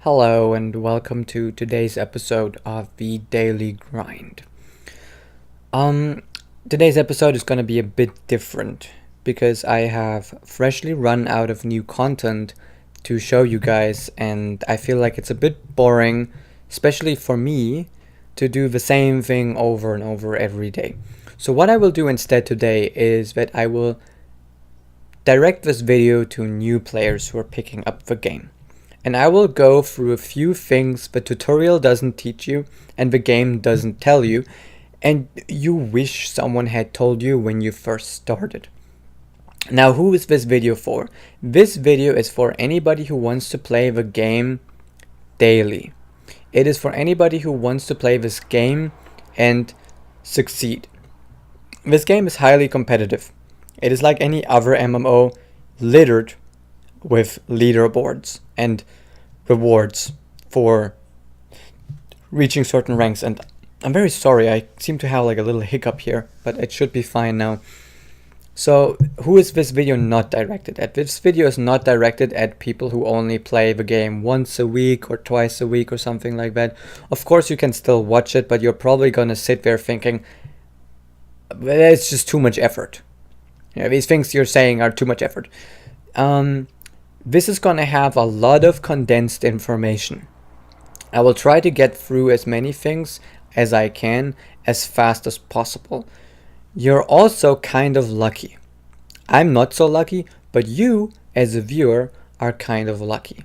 Hello and welcome to today's episode of the Daily Grind. Um, Today's episode is going to be a bit different because I have freshly run out of new content to show you guys, and I feel like it's a bit boring, especially for me, to do the same thing over and over every day. So what I will do instead today is that I will direct this video to new players who are picking up the game. And I will go through a few things the tutorial doesn't teach you and the game doesn't tell you, and you wish someone had told you when you first started. Now, who is this video for? This video is for anybody who wants to play the game daily. It is for anybody who wants to play this game and succeed. This game is highly competitive. It is like any other MMO, littered with leaderboards and rewards for reaching certain ranks. And I'm very sorry, I seem to have like a little hiccup here, but it should be fine now. So who is this video not directed at? This video is not directed at people who only play the game once a week or twice a week or something like that. Of course you can still watch it, but you're probably gonna sit there thinking, it's just too much effort. These things you're saying are too much effort. This is gonna have a lot of condensed information. I will try to get through as many things as I can as fast as possible. You're also kind of lucky. I'm not so lucky, but you as a viewer are kind of lucky,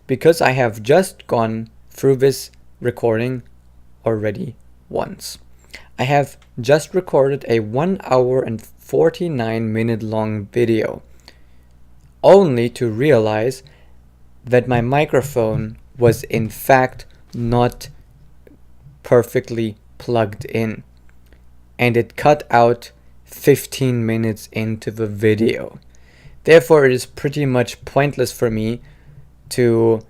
because I have just gone through this recording already once. I have just recorded a 1 hour and 49-minute long video, only to realize that my microphone was in fact not perfectly plugged in, and it cut out 15 minutes into the video. Therefore, it is pretty much pointless for me to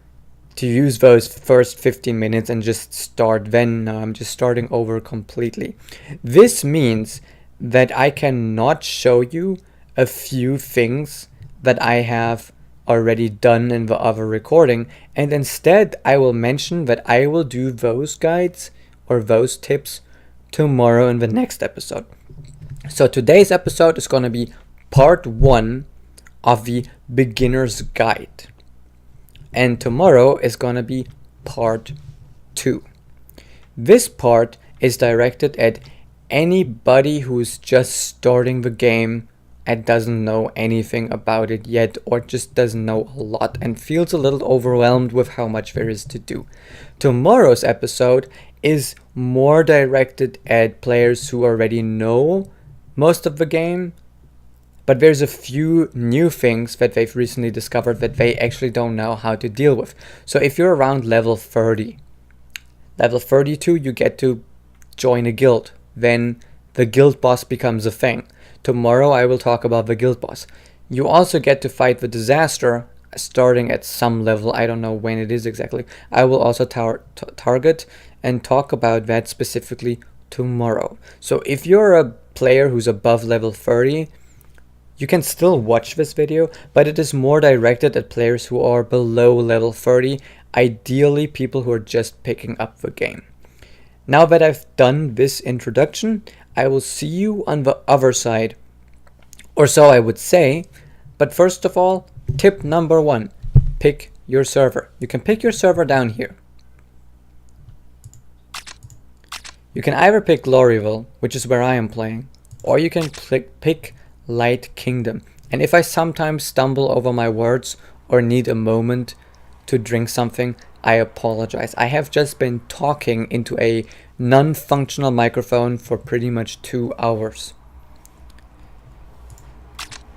use those first 15 minutes and just start then. No, I'm just starting over completely. This means that I cannot show you a few things that I have already done in the other recording, and instead I will mention that I will do those guides or those tips tomorrow in the next episode. So today's episode is going to be part 1 of the beginner's guide, and tomorrow is going to be part 2. This part is directed at anybody who's just starting the game and doesn't know anything about it yet, or just doesn't know a lot and feels a little overwhelmed with how much there is to do. Tomorrow's episode is more directed at players who already know most of the game, but there's a few new things that they've recently discovered that they actually don't know how to deal with. So if you're around level 30, level 32, you get to join a guild. Then the guild boss becomes a thing. Tomorrow I will talk about the guild boss. You also get to fight the disaster starting at some level. I don't know when it is exactly. I will also target and talk about that specifically tomorrow. So if you're a player who's above level 30, you can still watch this video, but it is more directed at players who are below level 30, ideally people who are just picking up the game. Now that I've done this introduction, I will see you on the other side, or so I would say. But first of all, tip number 1, pick your server. You can pick your server down here. You can either pick Gloryville, which is where I am playing, or you can pick Light Kingdom. And if I sometimes stumble over my words or need a moment to drink something, I apologize. I have just been talking into a non-functional microphone for pretty much 2 hours.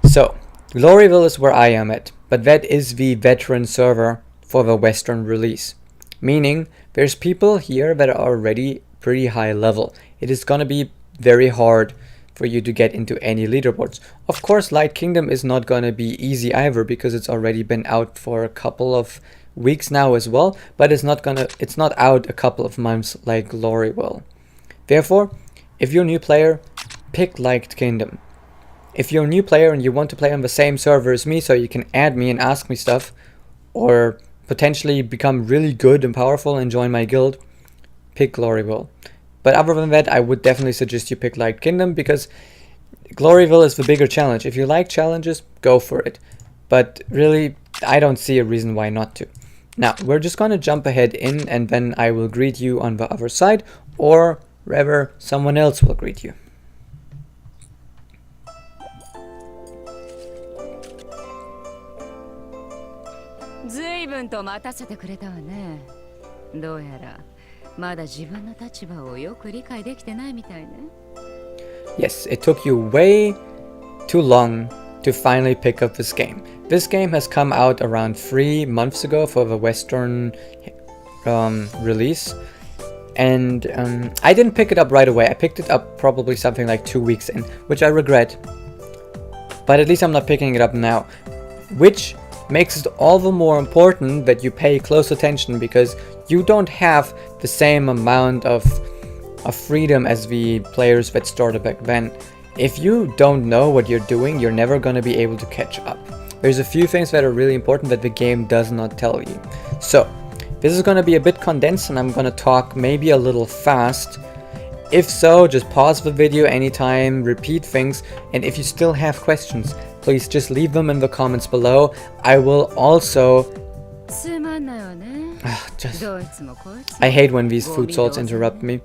So, Gloryville is where I am at, but that is the veteran server for the Western release. Meaning, there's people here that are already pretty high level. It is gonna be very hard for you to get into any leaderboards. Of course, Light Kingdom is not gonna be easy either, because it's already been out for a couple of weeks now as well, but it's not out a couple of months like Glory will. Therefore, if you're a new player, pick Light Kingdom. If you're a new player and you want to play on the same server as me, so you can add me and ask me stuff, or potentially become really good and powerful and join my guild, pick Gloryville. But other than that, I would definitely suggest you pick Light Kingdom, because Gloryville is the bigger challenge. If you like challenges, go for it. But really, I don't see a reason why not to. Now, we're just going to jump ahead in, and then I will greet you on the other side, or rather, someone else will greet you. Yes, it took you way too long to finally pick up this game. This game has come out around 3 months ago for the Western release, and I didn't pick it up right away. I picked it up probably something like 2 weeks in, which I regret, but at least I'm not picking it up now, which makes it all the more important that you pay close attention, because you don't have the same amount of freedom as the players that started back then. If you don't know what you're doing, you're never going to be able to catch up. There's a few things that are really important that the game does not tell you. So, this is going to be a bit condensed, and I'm going to talk maybe a little fast. If so, just pause the video anytime, repeat things, and if you still have questions, please just leave them in the comments below. I will also... I hate when these food salts interrupt me.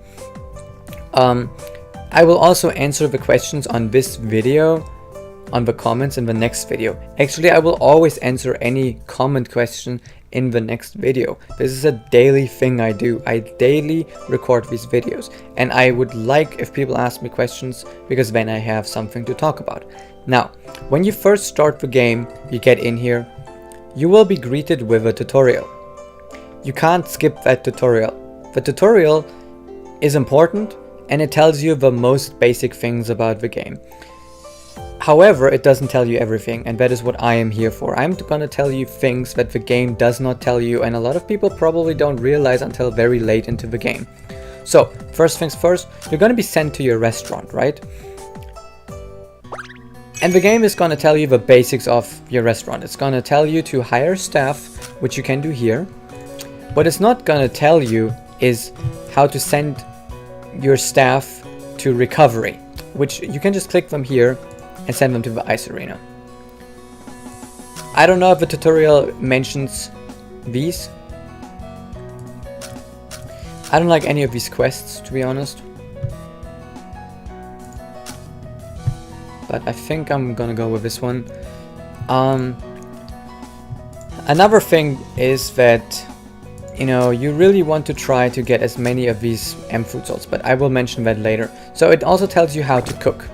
I will also answer the questions on this video, on the comments in the next video. Actually, I will always answer any comment question in the next video. This is a daily thing I do. I daily record these videos, and I would like if people ask me questions, because then I have something to talk about. Now, when you first start the game, you get in here, you will be greeted with a tutorial. You can't skip that tutorial. The tutorial is important, and it tells you the most basic things about the game. However, it doesn't tell you everything, and that is what I am here for. I'm gonna tell you things that the game does not tell you, and a lot of people probably don't realize until very late into the game. So, first things first, you're gonna be sent to your restaurant, right? And the game is gonna tell you the basics of your restaurant. It's gonna tell you to hire staff, which you can do here. What it's not gonna tell you is how to send your staff to recovery, which you can just click them here and send them to the ice arena. I don't know if the tutorial mentions these. I don't like any of these quests, to be honest. But I think I'm gonna go with this one. Another thing is that, you know, you really want to try to get as many of these food salts, but I will mention that later. So it also tells you how to cook.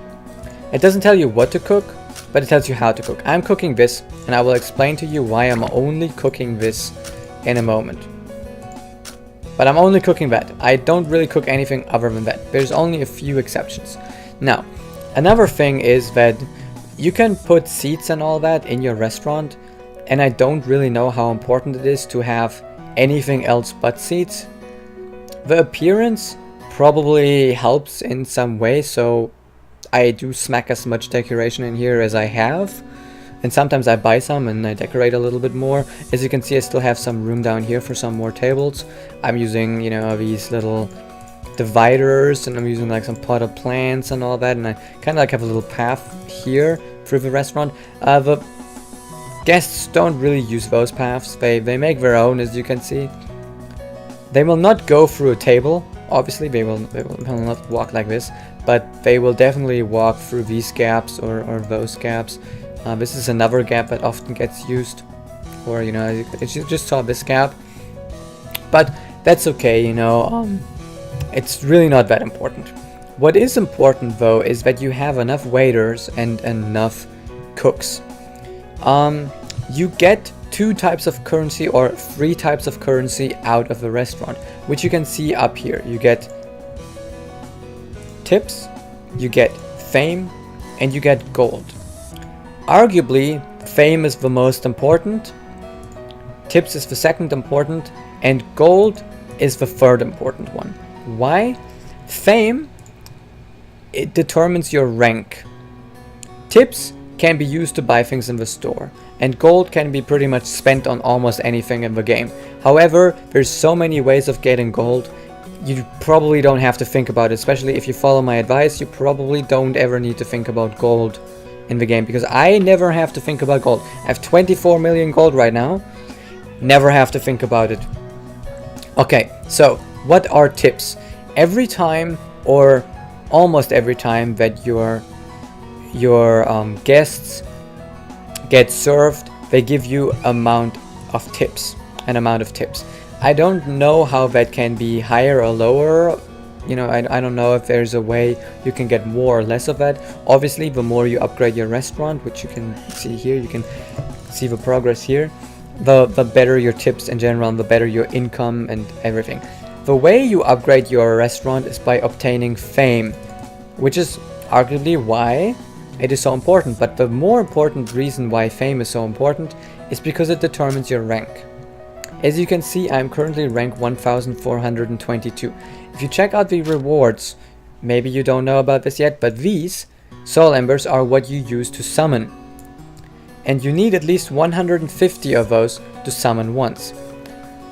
It doesn't tell you what to cook, but it tells you how to cook. I'm cooking this, and I will explain to you why I'm only cooking this in a moment. But I'm only cooking that. I don't really cook anything other than that. There's only a few exceptions. Now, another thing is that you can put seats and all that in your restaurant, and I don't really know how important it is to have anything else but seats. The appearance probably helps in some way, so I do smack as much decoration in here as I have, and sometimes I buy some and I decorate a little bit more. As you can see, I still have some room down here for some more tables. I'm using, you know, these little dividers, and I'm using like some potted plants and all that, and I kind of like have a little path here through the restaurant. The guests don't really use those paths. They make their own, as you can see. They will not go through a table. Obviously, they will not walk like this, but they will definitely walk through these gaps or those gaps. This is another gap that often gets used, or, you know, you just saw this gap, but that's okay, you know. It's really not that important. What is important, though, is that you have enough waiters and enough cooks. You get 2 types of currency or 3 types of currency out of the restaurant, which you can see up here. You get tips, you get fame, and you get gold. Arguably, fame is the most important, tips is the second important, and gold is the third important one. Why? Fame, it determines your rank. Tips can be used to buy things in the store, and gold can be pretty much spent on almost anything in the game. However, there's so many ways of getting gold, you probably don't have to think about it. Especially if you follow my advice, you probably don't ever need to think about gold in the game, because I never have to think about gold. I have 24 million gold right now, never have to think about it. Okay, so what are tips? Every time, or almost every time, that your guests get served, they give you an amount of tips. I don't know how that can be higher or lower. You know, I don't know if there's a way you can get more or less of that. Obviously, the more you upgrade your restaurant, which you can see here, you can see the progress here, the better your tips in general, and the better your income and everything. The way you upgrade your restaurant is by obtaining fame, which is arguably why it is so important. But the more important reason why fame is so important is because it determines your rank. As you can see, I'm currently rank 1422. If you check out the rewards, maybe you don't know about this yet, but these soul embers are what you use to summon. And you need at least 150 of those to summon once.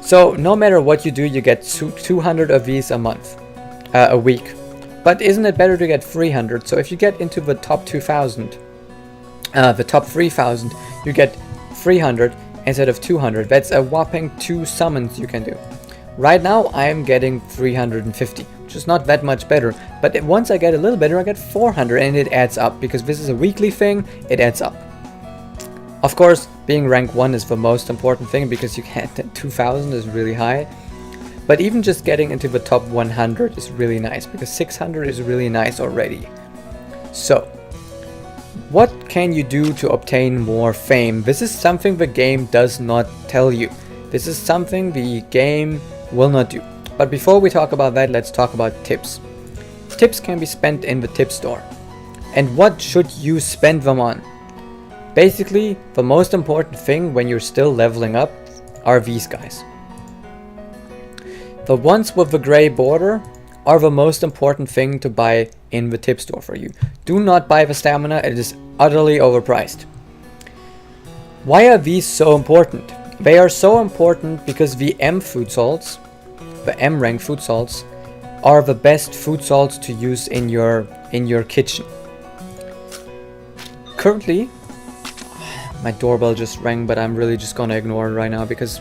So no matter what you do, you get 200 of these a week. But isn't it better to get 300? So if you get into the top 2000, the top 3000, you get 300 instead of 200. That's a whopping 2 summons you can do. Right now I am getting 350, which is not that much better, but once I get a little better, I get 400, and it adds up, because this is a weekly thing, it adds up. Of course, being rank 1 is the most important thing, because you get 2000 is really high, but even just getting into the top 100 is really nice, because 600 is really nice already. So what can you do to obtain more fame? This is something the game does not tell you. This is something the game will not do. But before we talk about that, let's talk about tips. Tips can be spent in the tip store. And what should you spend them on? Basically, the most important thing when you're still leveling up are these guys. The ones with the gray border are the most important thing to buy in the tip store for you. Do not buy the stamina, it is utterly overpriced. Why are these so important? They are so important because the M food salts, the M rank food salts, are the best food salts to use in your kitchen. Currently, my doorbell just rang, but I'm really just gonna ignore it right now, because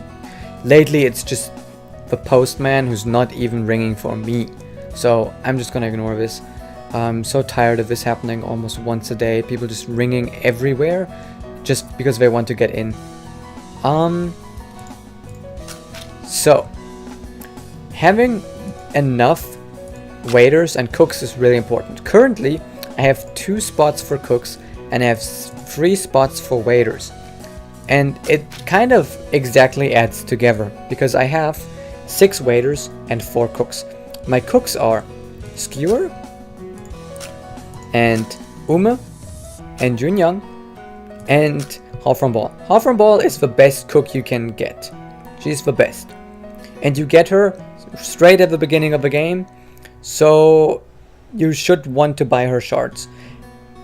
lately it's just the postman who's not even ringing for me. So I'm just gonna ignore this. I'm so tired of this happening almost once a day. People just ringing everywhere just because they want to get in. So having enough waiters and cooks is really important. Currently, I have 2 spots for cooks and I have 3 spots for waiters. And it kind of exactly adds together, because I have 6 waiters and 4 cooks. My cooks are Skewer and Ume and Junyoung and Hoframball. Hoframball is the best cook you can get. She's the best. And you get her straight at the beginning of the game, so you should want to buy her shards.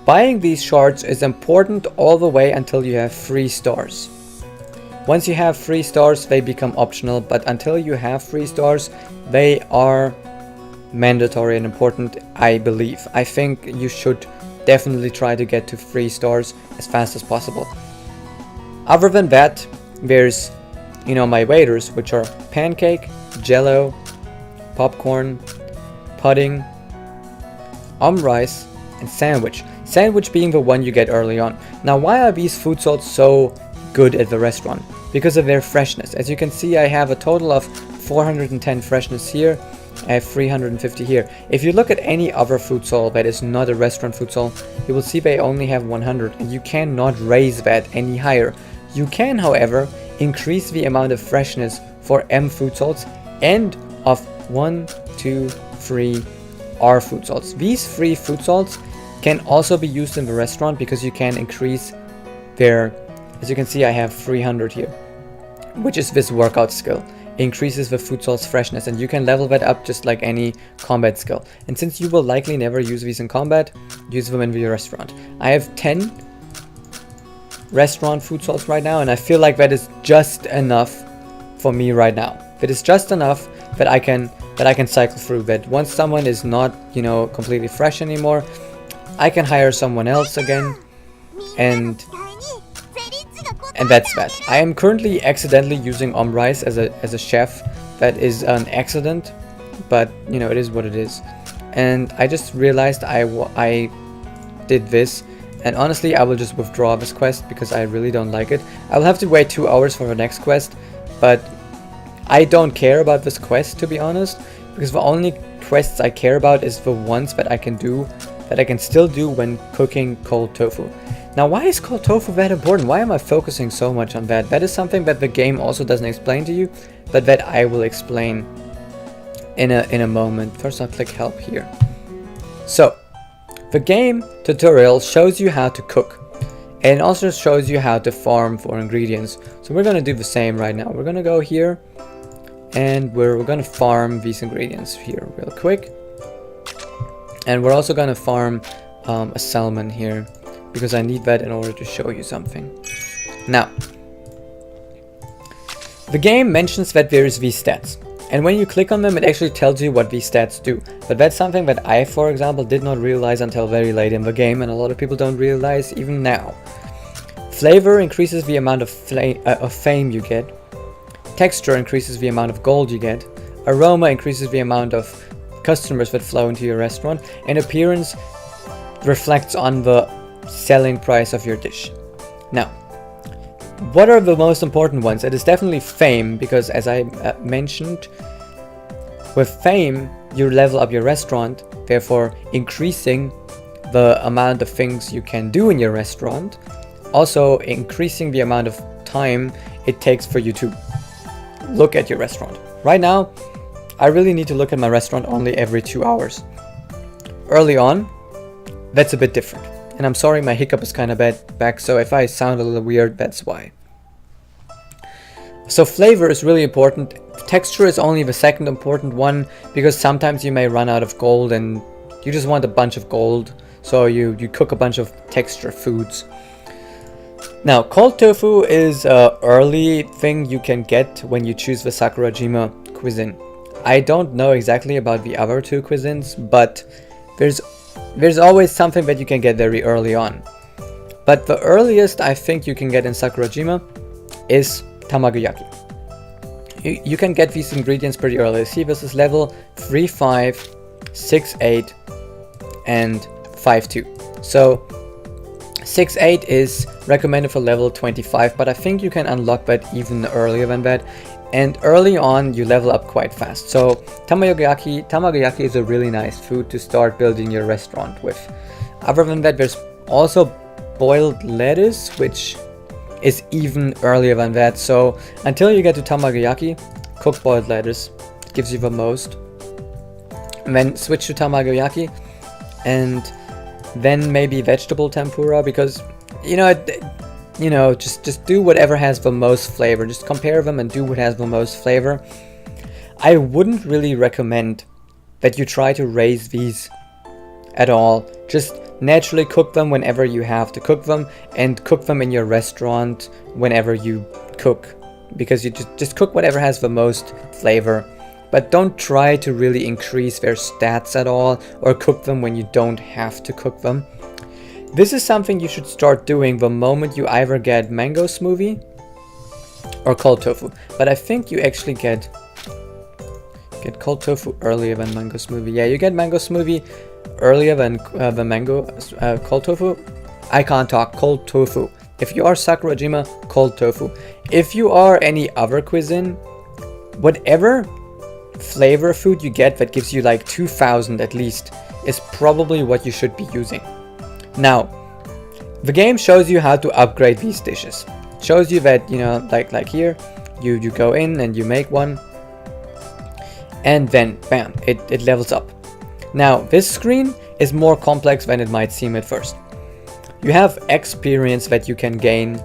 Buying these shards is important all the way until you have 3 stars. Once you have 3 stars, they become optional, but until you have 3 stars, they are mandatory and important, I believe. I think you should definitely try to get to 3 stars as fast as possible. Other than that, there's, my waiters, which are pancake, jello, popcorn, pudding, rice, and sandwich. Sandwich being the one you get early on. Now, why are these food salts so good at the restaurant? Because of their freshness. As you can see, I have a total of 410 freshness here. I have 350 here. If you look at any other food salt that is not a restaurant food salt, you will see they only have 100, and you cannot raise that any higher. You can, however, increase the amount of freshness for M food salts and of 1, 2, 3 R food salts. These 3 food salts can also be used in the restaurant, because you can increase their, as you can see, I have 300 here, which is this workout skill. Increases the food salt's freshness, and you can level that up just like any combat skill. And since you will likely never use these in combat, use them in your restaurant. I have 10 restaurant food source right now, and I feel like that is just enough for me right now. That is just enough that I can cycle through. That once someone is not, you know, completely fresh anymore, I can hire someone else again, and that's that. I am currently accidentally using rice as a chef. That is an accident, but you know, it is what it is. And I just realized I did this, and honestly I will just withdraw this quest because I really don't like it. I will have to wait 2 hours for the next quest, but I don't care about this quest, to be honest, because the only quests I care about is the ones that I can do, that I can still do when cooking cold tofu. Now, why is cold tofu that important? Why am I focusing so much on that? That is something that the game also doesn't explain to you, but that I will explain in a moment. First I'll click help here. So, the game tutorial shows you how to cook, and also shows you how to farm for ingredients. So we're gonna do the same right now. We're gonna go here, and we're gonna farm these ingredients here real quick. And we're also gonna farm a salmon here, because I need that in order to show you something. Now, the game mentions that there is these stats, and when you click on them, it actually tells you what these stats do. But that's something that I, for example, did not realize until very late in the game, and a lot of people don't realize even now. Flavor increases the amount of fame you get. Texture increases the amount of gold you get. Aroma increases the amount of customers that flow into your restaurant. And appearance reflects on the selling price of your dish. Now, what are the most important ones? It is definitely fame, because as I mentioned, with fame you level up your restaurant, therefore increasing the amount of things you can do in your restaurant, also increasing the amount of time it takes for you to look at your restaurant. Right now, I really need to look at my restaurant only every 2 hours. Early on, that's a bit different. And I'm sorry, my hiccup is kind of back, so if I sound a little weird, that's why. So flavor is really important. Texture is only the second important one, because sometimes you may run out of gold and you just want a bunch of gold, so you cook a bunch of texture foods. Now, cold tofu is an early thing you can get when you choose the Sakurajima cuisine. I don't know exactly about the other 2 cuisines, but there's always something that you can get very early on. But the earliest I think you can get in Sakurajima is tamagoyaki. You can get these ingredients pretty early. See, this is level 3.5, 6.8, and 5.2. So 6.8 is recommended for level 25, but I think you can unlock that even earlier than that. And early on, you level up quite fast. So tamagoyaki is a really nice food to start building your restaurant with. Other than that, there's also boiled lettuce, which is even earlier than that. So until you get to tamagoyaki, cook boiled lettuce. It gives you the most. And then switch to tamagoyaki, and then maybe vegetable tempura, because just do whatever has the most flavor. Just compare them and do what has the most flavor. I wouldn't really recommend that you try to raise these at all. Just naturally cook them whenever you have to cook them, and cook them in your restaurant whenever you cook, because you just cook whatever has the most flavor. But don't try to really increase their stats at all, or cook them when you don't have to cook them. This is something you should start doing the moment you either get mango smoothie or cold tofu. But I think you actually get cold tofu earlier than mango smoothie. Yeah, you get mango smoothie earlier than the mango cold tofu. I can't talk. Cold tofu. If you are Sakurajima, cold tofu. If you are any other cuisine, whatever flavor food you get that gives you like 2000 at least is probably what you should be using. Now, the game shows you how to upgrade these dishes. Shows you that, like here, you go in and you make one, and then bam, it levels up. Now, this screen is more complex than it might seem at first. You have experience that you can gain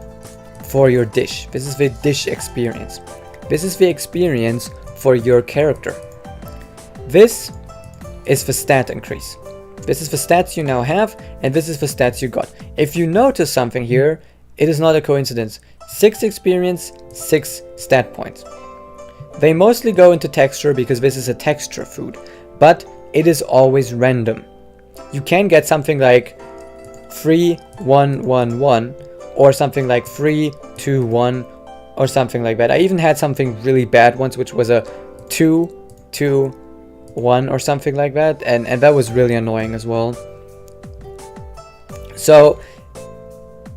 for your dish. This is the dish experience. This is the experience for your character. This is the stat increase. This is the stats you now have, and this is the stats you got. If you notice something here, it is not a coincidence. 6 experience, 6 stat points. They mostly go into texture because this is a texture food, but it is always random. You can get something like 3, 1, 1, 1, or something like 3, 2, 1, or something like that. I even had something really bad once, which was a 2, 2, 1, or something like that, and that was really annoying as well. So,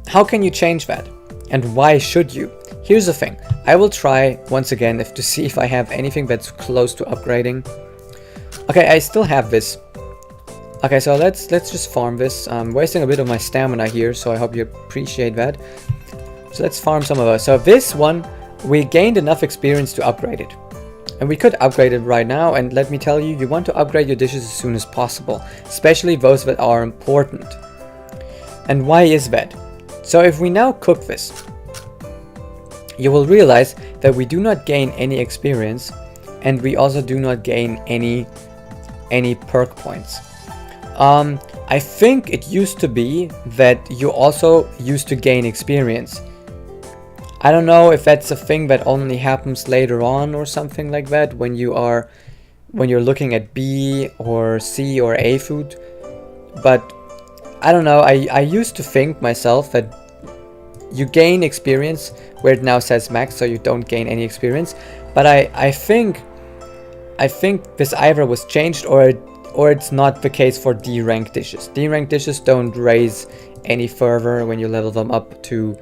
how can you change that? And why should you? Here's the thing. I will try once again to see if I have anything that's close to upgrading. Okay, I still have this. Okay, so let's just farm this. I'm wasting a bit of my stamina here, so I hope you appreciate that. So let's farm some of those. So this one, we gained enough experience to upgrade it. And we could upgrade it right now, and let me tell you, you want to upgrade your dishes as soon as possible, especially those that are important. And why is that? So if we now cook this, you will realize that we do not gain any experience, and we also do not gain any perk points. I think it used to be that you also used to gain experience. I don't know if that's a thing that only happens later on or something like that when you're looking at B or C or A food, but I don't know. I used to think myself that you gain experience where it now says max, so you don't gain any experience. But I think this either was changed or it's not the case for D rank dishes. D rank dishes don't raise any further when you level them up to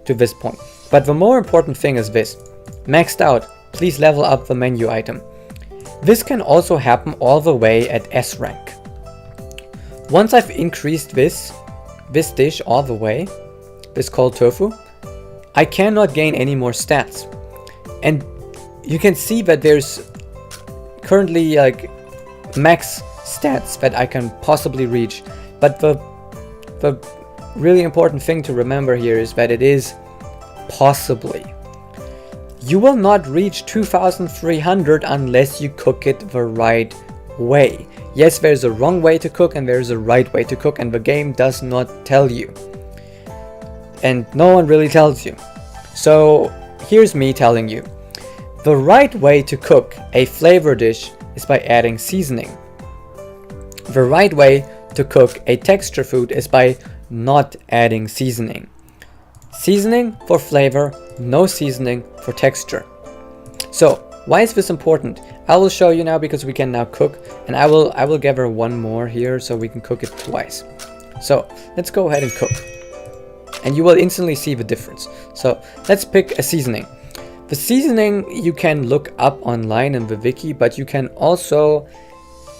this point. But the more important thing is this. Maxed out, please level up the menu item. This can also happen all the way at S rank. Once I've increased this dish all the way, this cold tofu, I cannot gain any more stats. And you can see that there's currently like max stats that I can possibly reach. But the really important thing to remember here is that it is possibly. You will not reach 2300 unless you cook it the right way. Yes, there's a wrong way to cook and there's a right way to cook, and the game does not tell you. And no one really tells you. So here's me telling you. The right way to cook a flavor dish is by adding seasoning. The right way to cook a texture food is by not adding seasoning. Seasoning for flavor, no seasoning for texture. So, why is this important? I will show you now because we can now cook, and I will gather one more here so we can cook it twice. So, let's go ahead and cook. And you will instantly see the difference. So, let's pick a seasoning. The seasoning you can look up online in the wiki, but you can also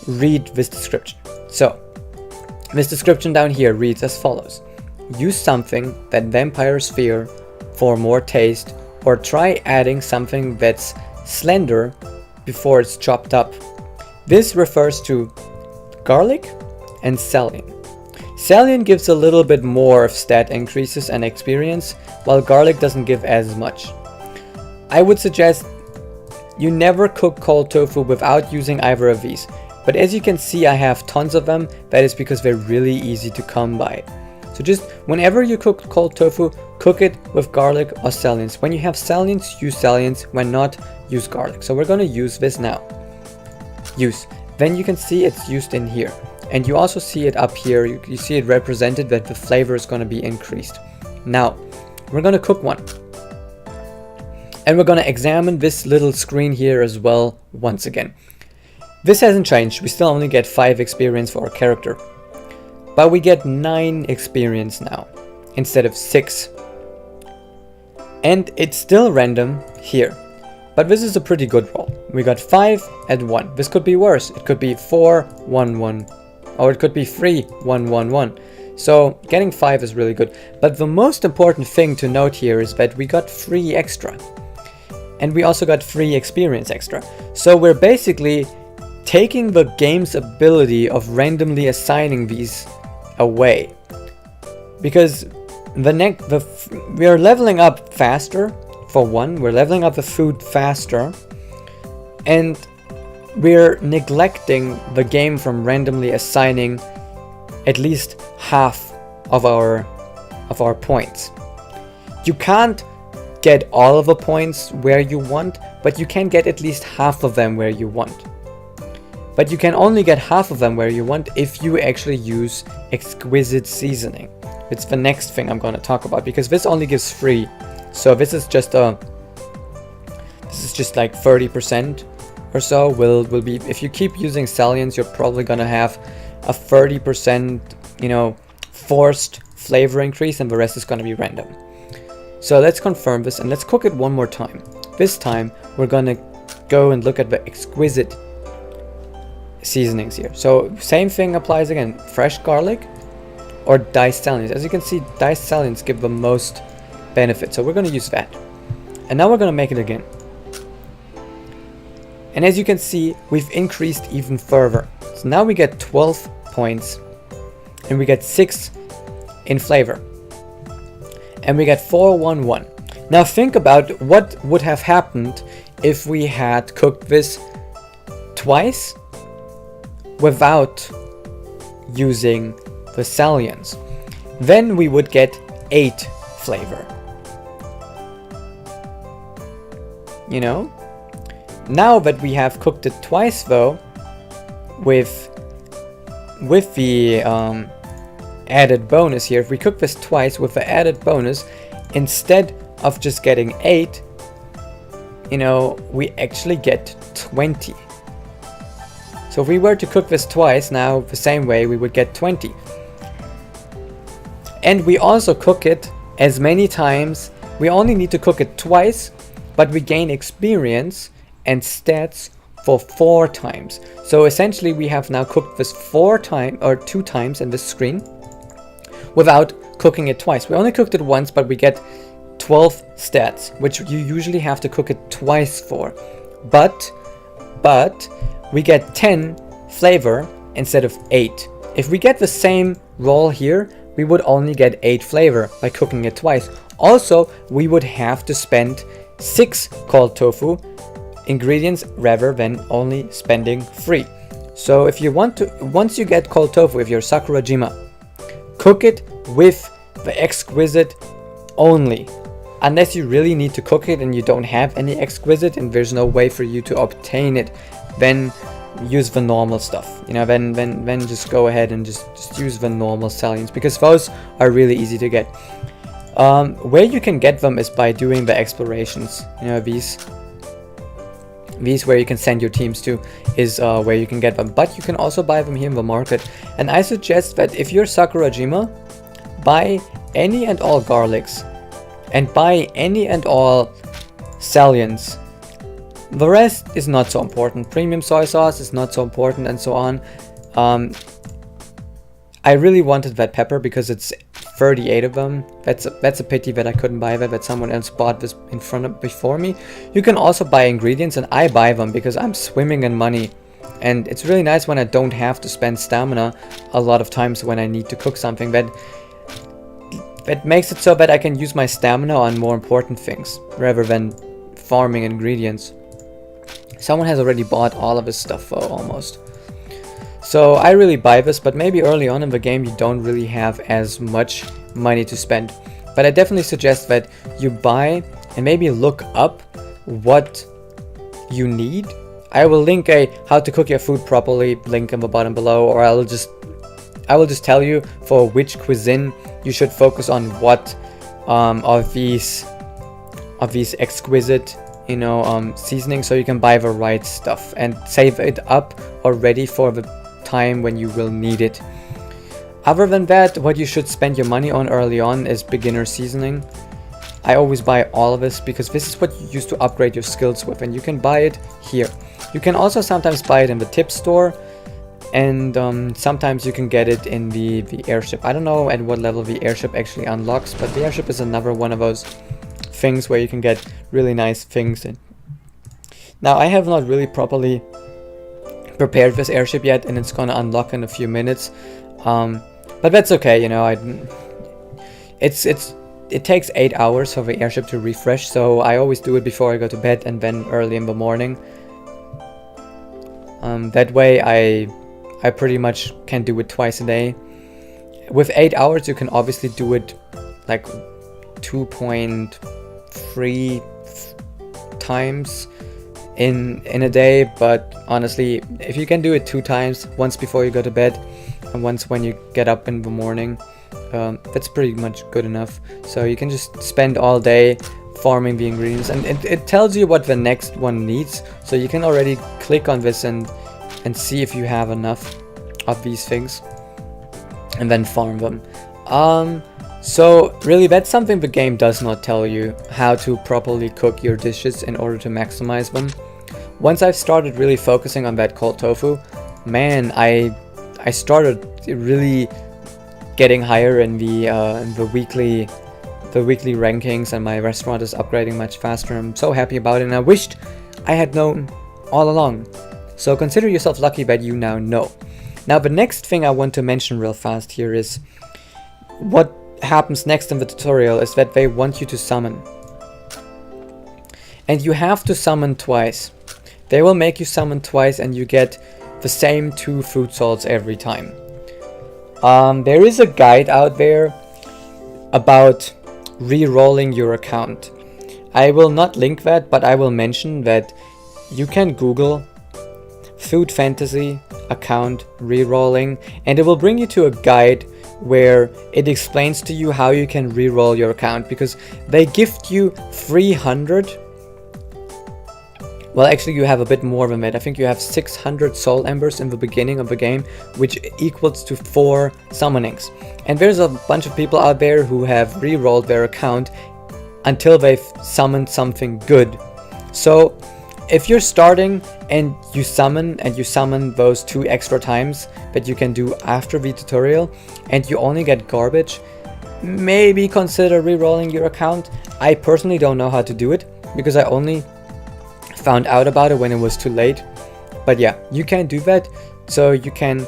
read this description. So, this description down here reads as follows. Use something that vampires fear for more taste, or try adding something that's slender before it's chopped up. This refers to garlic and scallion. Scallion gives a little bit more of stat increases and experience, while garlic doesn't give as much. I would suggest you never cook cold tofu without using either of these, but as you can see I have tons of them. That is because they're really easy to come by. So just whenever you cook cold tofu, cook it with garlic or scallions. When you have scallions, use scallions. When not, use garlic. So we're going to use this now. Use. Then you can see it's used in here. And you also see it up here. You see it represented that the flavor is going to be increased. Now, we're going to cook one. And we're going to examine this little screen here as well once again. This hasn't changed. We still only get 5 experience for our character. But we get 9 experience now, instead of 6. And it's still random here. But this is a pretty good roll. We got 5 and 1. This could be worse. It could be 4, 1, 1. Or it could be 3, 1, 1, 1. So getting 5 is really good. But the most important thing to note here is that we got 3 extra. And we also got 3 experience extra. So we're basically taking the game's ability of randomly assigning these away, because we are leveling up faster. For one, we're leveling up the food faster, and we're neglecting the game from randomly assigning at least half of our points. You can't get all of the points where you want, but you can get at least half of them where you want. But you can only get half of them where you want if you actually use Exquisite Seasoning. It's the next thing I'm going to talk about, because this only gives 3. So this is just like 30% or so will be, if you keep using scallions, you're probably going to have a 30%, forced flavor increase, and the rest is going to be random. So let's confirm this and let's cook it one more time. This time we're going to go and look at the Exquisite Seasonings here. So same thing applies again, fresh garlic or diced scallions. As you can see, diced scallions give the most benefit, so we're going to use that. And now we're going to make it again. And as you can see, we've increased even further. So now we get 12 points and we get 6 in flavor. And we get 411. Now think about what would have happened if we had cooked this twice without using the scallions. Then we would get 8 flavor. Now that we have cooked it twice though, with the added bonus here, if we cook this twice with the added bonus, instead of just getting 8, we actually get 20. So if we were to cook this twice now the same way, we would get 20. And we also cook it as many times. We only need to cook it twice, but we gain experience and stats for 4 times. So essentially we have now cooked this 2 times in this screen without cooking it twice. We only cooked it once, but we get 12 stats, which you usually have to cook it twice for. But we get 10 flavor instead of 8. If we get the same roll here, we would only get 8 flavor by cooking it twice. Also, we would have to spend 6 cold tofu ingredients rather than only spending 3. So if you want to, once you get cold tofu, if you're Sakurajima, cook it with the Exquisite only. Unless you really need to cook it and you don't have any Exquisite and there's no way for you to obtain it, then use the normal stuff. Then just go ahead and just use the normal scallions, because those are really easy to get. Where you can get them is by doing the explorations. These where you can send your teams to is where you can get them, but you can also buy them here in the market. And I suggest that if you're Sakurajima, buy any and all garlics and buy any and all scallions. The rest is not so important. Premium soy sauce is not so important, and so on. I really wanted that pepper because it's 38 of them. That's a pity that I couldn't buy that someone else bought this before me. You can also buy ingredients, and I buy them because I'm swimming in money. And it's really nice when I don't have to spend stamina a lot of times when I need to cook something. That makes it so that I can use my stamina on more important things rather than farming ingredients. Someone has already bought all of this stuff though, almost. So I really buy this, but maybe early on in the game you don't really have as much money to spend. But I definitely suggest that you buy and maybe look up what you need. I will link a how to cook your food properly link in the bottom below, or I will just tell you for which cuisine you should focus on what of these exquisite seasonings, so you can buy the right stuff and save it up already for the time when you will need it. Other than that, what you should spend your money on early on is beginner seasoning. I always buy all of this because this is what you use to upgrade your skills with, and you can buy it here. You can also sometimes buy it in the tip store, and sometimes you can get it in the airship. I don't know at what level the airship actually unlocks, but the airship is another one of those things where you can get really nice things in. Now I have not really properly prepared this airship yet, and it's gonna unlock in a few minutes, but that's okay. It takes 8 hours for the airship to refresh, so I always do it before I go to bed and then early in the morning. That way I pretty much can do it twice a day. With 8 hours you can obviously do it like 2.3 times in a day, but honestly, if you can do it 2 times, once before you go to bed and once when you get up in the morning, that's pretty much good enough. So you can just spend all day farming the ingredients, and it tells you what the next one needs, so you can already click on this and see if you have enough of these things and then farm them. So really, that's something the game does not tell you, how to properly cook your dishes in order to maximize them. Once I've started really focusing on that cold tofu, man, I started really getting higher in the weekly rankings, and my restaurant is upgrading much faster. I'm so happy about it, and I wished I had known all along. So consider yourself lucky that you now know. Now the next thing I want to mention real fast here is what happens next in the tutorial is that they want you to summon. And you have to summon twice. They will make you summon twice and you get the same 2 food salts every time. There is a guide out there about re-rolling your account. I will not link that, but I will mention that you can Google Food Fantasy account re-rolling, and it will bring you to a guide where it explains to you how you can re-roll your account, because they gift you 300. Well, actually you have a bit more than that. I think you have 600 soul embers in the beginning of the game, which equals to 4 summonings. And there's a bunch of people out there who have re-rolled their account until they've summoned something good. So if you're starting and you summon those 2 extra times that you can do after the tutorial and you only get garbage, maybe consider re-rolling your account. I personally don't know how to do it because I only found out about it when it was too late. But yeah, you can do that, so you can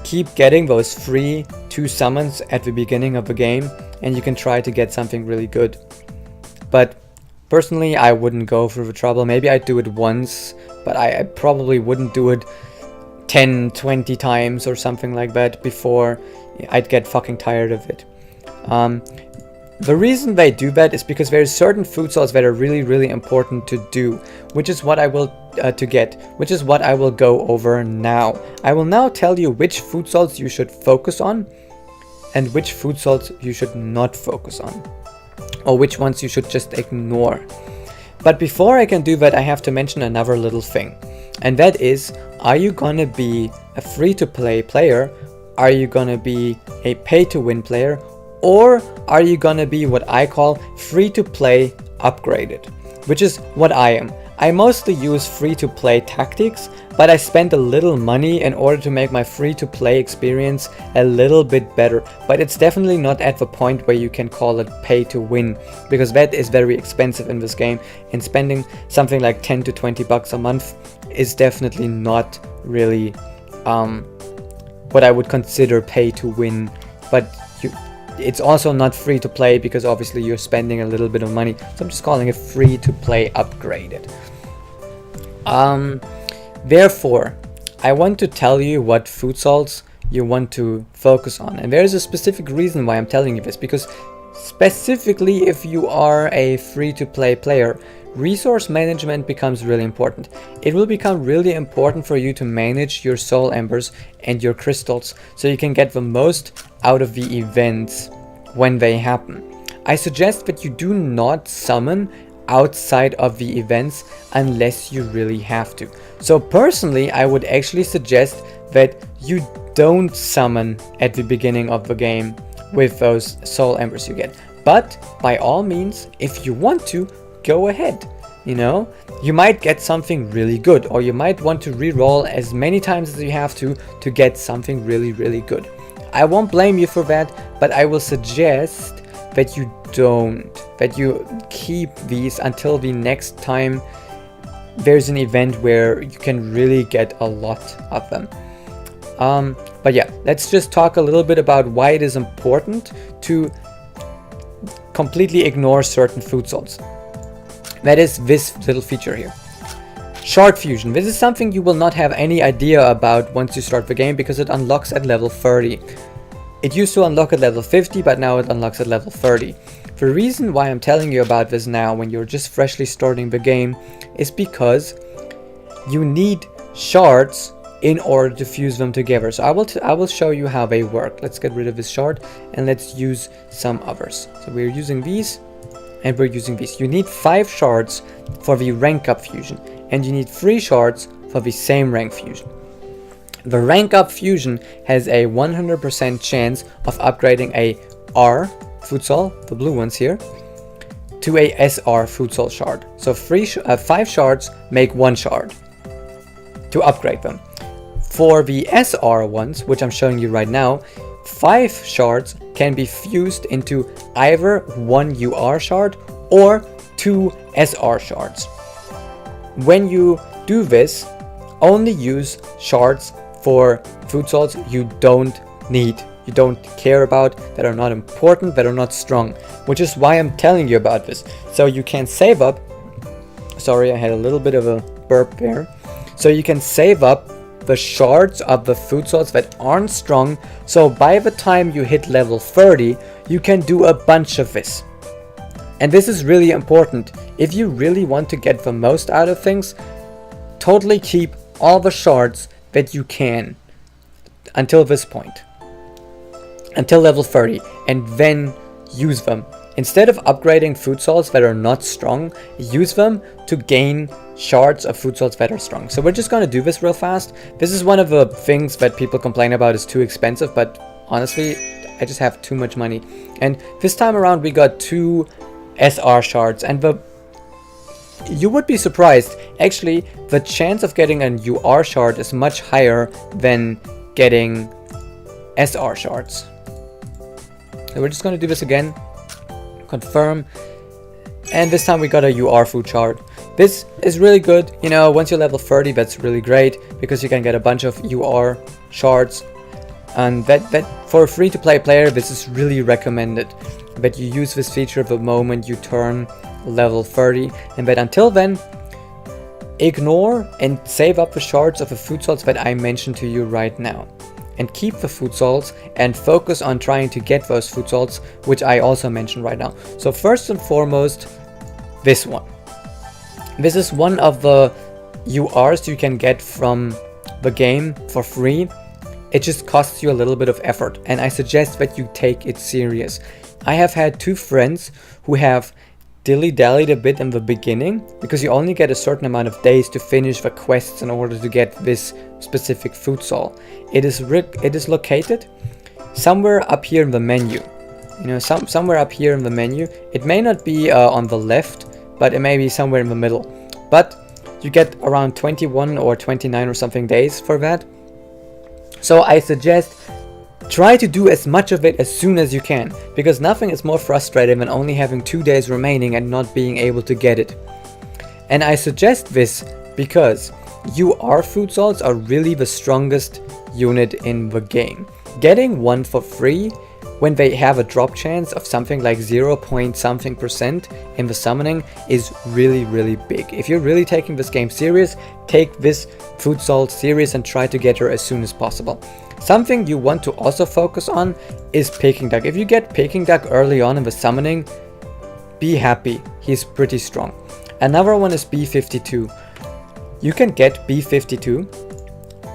keep getting those free 2 summons at the beginning of the game, and you can try to get something really good. But personally, I wouldn't go through the trouble. Maybe I'd do it once, but I probably wouldn't do it 10-20 times or something like that before I'd get fucking tired of it. The reason they do that is because there's certain food salts that are really important to do, which is what I will which is what I will go over now. I will now tell you which food salts you should focus on and which food salts you should not focus on, or which ones you should just ignore. But before I can do that, I have to mention another little thing, and that is, are you gonna be a free-to-play player? Are you gonna be a pay-to-win player? Or are you gonna be what I call free-to-play upgraded, which is what I am. I mostly use free-to-play tactics, but I spend a little money in order to make my free-to-play experience a little bit better. But it's definitely not at the point where you can call it pay-to-win, because that is very expensive in this game, and spending something like 10 to 20 bucks a month is definitely not really what I would consider pay-to-win. But it's also not free to play because obviously you're spending a little bit of money. So I'm just calling it free to play upgraded. Therefore, I want to tell you what food salts you want to focus on. And there's a specific reason why I'm telling you this, because specifically if you are a free to play player, resource management becomes really important. It will become really important for you to manage your soul embers and your crystals so you can get the most out of the events when they happen. I suggest that you do not summon outside of the events unless you really have to. So personally, I would actually suggest that you don't summon at the beginning of the game with those soul embers you get. But by all means, if you want to, go ahead. You know, you might get something really good, or you might want to re-roll as many times as you have to get something really good. I won't blame you for that, but I will suggest that you don't, that you keep these until the next time there's an event where you can really get a lot of them. But yeah, let's just talk a little bit about why it is important to completely ignore certain food salts. That is this little feature here. Shard Fusion. This is something you will not have any idea about once you start the game because it unlocks at level 30. It used to unlock at level 50, but now it unlocks at level 30. The reason why I'm telling you about this now when you're just freshly starting the game is because you need shards in order to fuse them together. So I will show you how they work. Let's get rid of this shard and let's use some others. So we're using these and we're using these. You need 5 shards for the rank up fusion and you need 3 shards for the same rank fusion. The rank up fusion has a 100% chance of upgrading a R futsal, the blue ones here, to a SR futsal shard. So 5 shards make 1 shard to upgrade them. For the SR ones, which I'm showing you right now, 5 shards can be fused into either 1 UR shard or 2 SR shards. When you do this, only use shards for futsals you don't need, you don't care about, that are not important, that are not strong, which is why I'm telling you about this. So you can save up, sorry, I had a little bit of a burp there. So you can save up the shards of the futsals that aren't strong, so by the time you hit level 30, you can do a bunch of this. And this is really important. If you really want to get the most out of things, totally keep all the shards that you can until this point, until level 30, and then use them. Instead of upgrading futsals that are not strong, use them to gain shards of futsals that are strong. So we're just going to do this real fast. This is one of the things that people complain about is too expensive, but honestly, I just have too much money. And this time around we got 2 SR shards, and you would be surprised. Actually, the chance of getting an UR shard is much higher than getting SR shards. So we're just going to do this again. Confirm. And this time we got a UR food shard. This is really good. You know, once you're level 30, that's really great because you can get a bunch of UR shards. And that for a free-to-play player, this is really recommended. That you use this feature the moment you turn level 30, and that until then, ignore and save up the shards of the futsals that I mentioned to you right now, and keep the futsals and focus on trying to get those futsals, which I also mentioned right now. So first and foremost, this one. This is one of the URs you can get from the game for free. It just costs you a little bit of effort, and I suggest that you take it serious. I have had 2 friends who have dilly-dallied a bit in the beginning because you only get a certain amount of days to finish the quests in order to get this specific futsal. It is located somewhere up here in the menu. You know, somewhere up here in the menu. It may not be on the left, but it may be somewhere in the middle. But you get around 21 or 29 or something days for that. So I suggest try to do as much of it as soon as you can, because nothing is more frustrating than only having 2 days remaining and not being able to get it. And I suggest this because UR futsals are really the strongest unit in the game. Getting one for free when they have a drop chance of something like 0 point something % in the summoning is really, really big. If you're really taking this game serious, take this futsal serious and try to get her as soon as possible. Something you want to also focus on is Peking Duck. If you get Peking Duck early on in the summoning, be happy. He's pretty strong. Another one is B52. You can get B52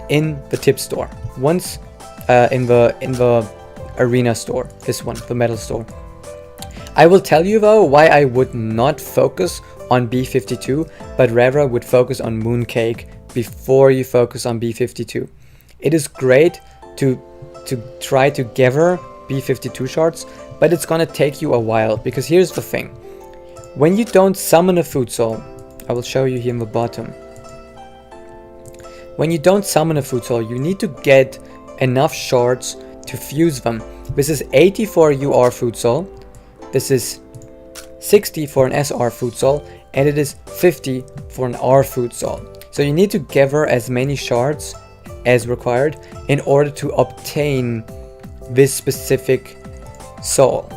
in the tip store. Once in the arena store. This one, the metal store. I will tell you though why I would not focus on B52, but rather would focus on Mooncake before you focus on B52. It is great to try to gather B52 shards, but it's gonna take you a while, because here's the thing. When you don't summon a futsal, I will show you here in the bottom. When you don't summon a futsal, you need to get enough shards to fuse them. This is 80 for a UR futsal, this is 60 for an SR futsal, and it is 50 for an R futsal. So you need to gather as many shards as required in order to obtain this specific soul.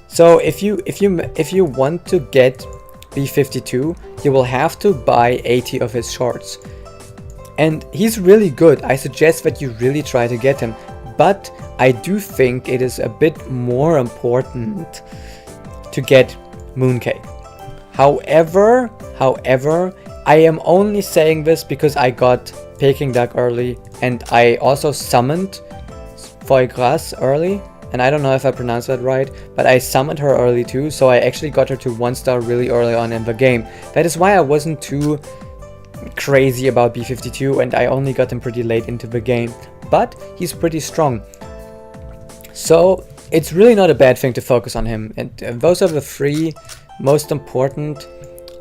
So if you want to get B52, you will have to buy 80 of his shards. And he's really good. I suggest that you really try to get him. But I do think it is a bit more important to get Mooncake. However, I am only saying this because I got Peking duck early, and I also summoned Foie Gras early, and I don't know if I pronounced that right, but I summoned her early too, so I actually got her to 1 star really early on in the game. That is why I wasn't too crazy about B52, and I only got him pretty late into the game, but he's pretty strong. So it's really not a bad thing to focus on him, and those are the 3 most important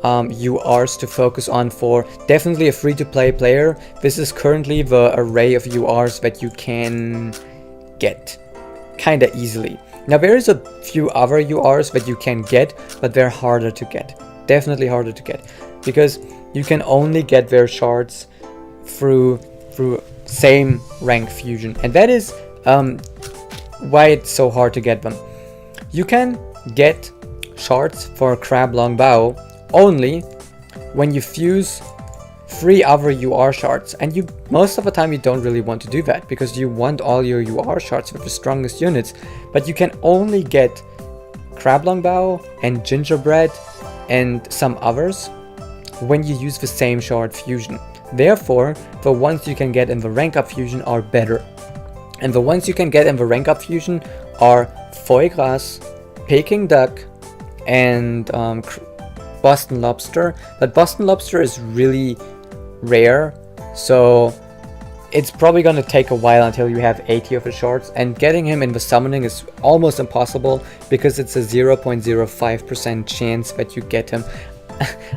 URs to focus on for definitely a free-to-play player. This is currently the array of URs that you can get kinda easily. Now there is a few other URs that you can get, but they're harder to get. Definitely harder to get, because you can only get their shards through same rank fusion, and that is why it's so hard to get them. You can get shards for Crab Long Bao only when you fuse 3 other UR shards, and you most of the time you don't really want to do that because you want all your UR shards with the strongest units, but you can only get Crab Long Bao and Gingerbread and some others when you use the same shard fusion. Therefore, the ones you can get in the rank up fusion are better, and the ones you can get in the rank up fusion are Foie Gras, Peking duck, and Boston lobster. But Boston lobster is really rare, so it's probably gonna take a while until you have 80 of the shards, and getting him in the summoning is almost impossible because it's a 0.05% chance that you get him.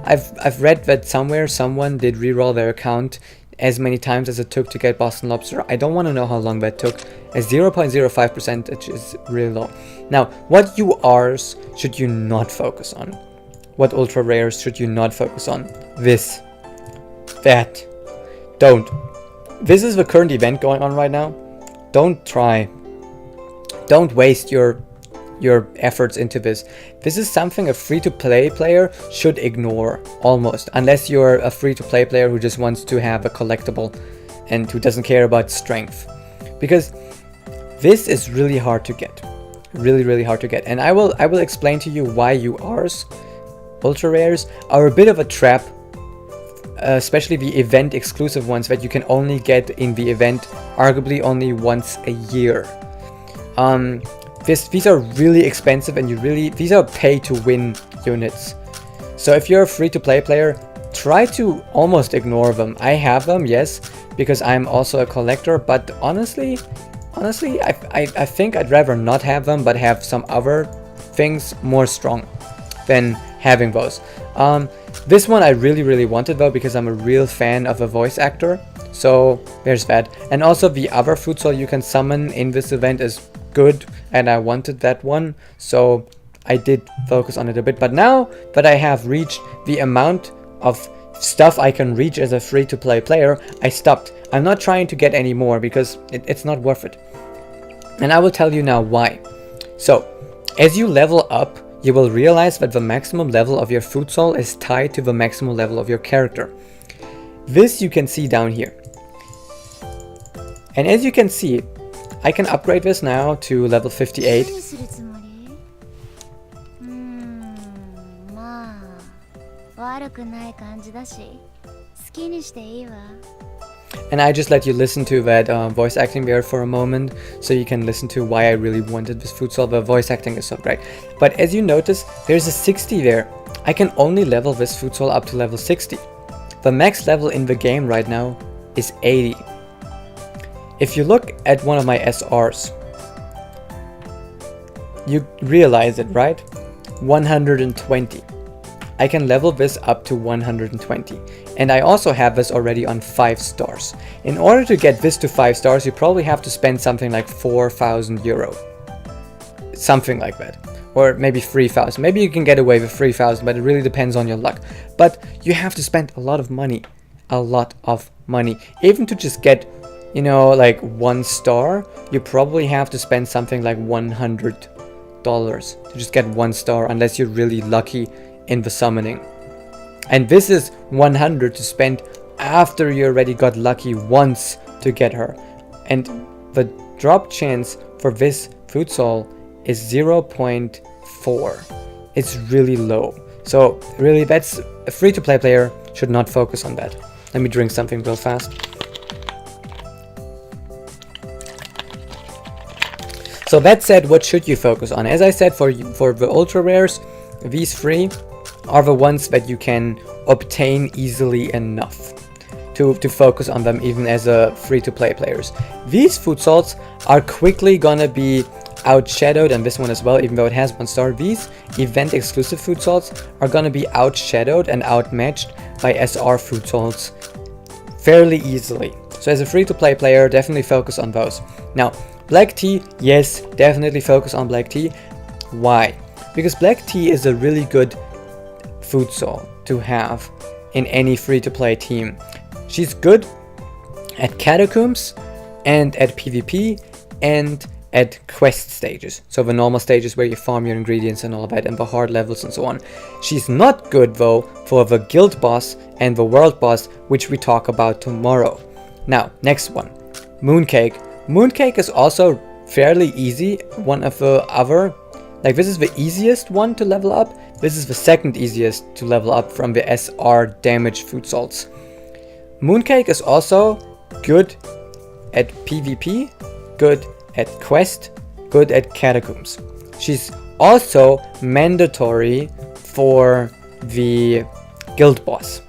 I've read that somewhere someone did reroll their account as many times as it took to get Boston lobster. I don't want to know how long that took. A 0.05% is really low. Now, what URs should you not focus on? What ultra rares should you not focus on? This. That. Don't. This is the current event going on right now. Don't try. Don't waste your efforts into this. This is something a free-to-play player should ignore, almost, unless you're a free-to-play player who just wants to have a collectible and who doesn't care about strength, because this is really hard to get, really hard to get. And I will explain to you why URs, ultra rares, are a bit of a trap, especially the event exclusive ones that you can only get in the event arguably only once a year. These are really expensive, and these are pay to win units. So if you're a free-to-play player, try to almost ignore them. I have them, yes, because I'm also a collector, but honestly, I think I'd rather not have them, but have some other things more strong than having those. This one I really wanted though, because I'm a real fan of a voice actor, so there's that. And also the other food soul you can summon in this event is good, and I wanted that one, so I did focus on it a bit. But now that I have reached the amount of stuff I can reach as a free-to-play player, I stopped. I'm not trying to get any more because it's not worth it, and I will tell you now why. So as you level up, you will realize that the maximum level of your food soul is tied to the maximum level of your character. This you can see down here, and as you can see, I can upgrade this now to level 58. And I just let you listen to that voice acting there for a moment, so you can listen to why I really wanted this food soul. The voice acting is so great. But as you notice, there's a 60 there. I can only level this food soul up to level 60. The max level in the game right now is 80. If you look at one of my SRs, you realize it, right? 120. I can level this up to 120. And I also have this already on 5 stars. In order to get this to 5 stars, you probably have to spend something like 4,000 euro. Something like that. Or maybe 3,000. Maybe you can get away with 3,000, but it really depends on your luck. But you have to spend a lot of money. A lot of money. Even to just get, you know, like 1 star, you probably have to spend something like $100 to just get 1 star, unless you're really lucky in the summoning. And this is 100 to spend after you already got lucky once to get her. And the drop chance for this food soul is 0.4. it's really low. So really, that's a free-to-play player should not focus on that. Let me drink something real fast. So that said, what should you focus on? As I said, for the ultra rares, these three are the ones that you can obtain easily enough to focus on them even as a free-to-play players. These food salts are quickly gonna be outshadowed, and this one as well, even though it has 1 star. These event exclusive food salts are gonna be outshadowed and outmatched by SR food salts fairly easily. So as a free-to-play player, definitely focus on those. Now, black tea, yes, definitely focus on black tea. Why? Because black tea is a really good food salt to have in any free-to-play team. She's good at catacombs and at PvP and at quest stages. So the normal stages where you farm your ingredients and all of that, and the hard levels and so on. She's not good though for the guild boss and the world boss, which we talk about tomorrow. Now, next one, mooncake. Mooncake is also fairly easy. One of the other, like, this is the easiest one to level up. This is the second easiest to level up from the SR damage food salts. Mooncake is also good at PvP, good at quest, good at catacombs. She's also mandatory for the guild boss.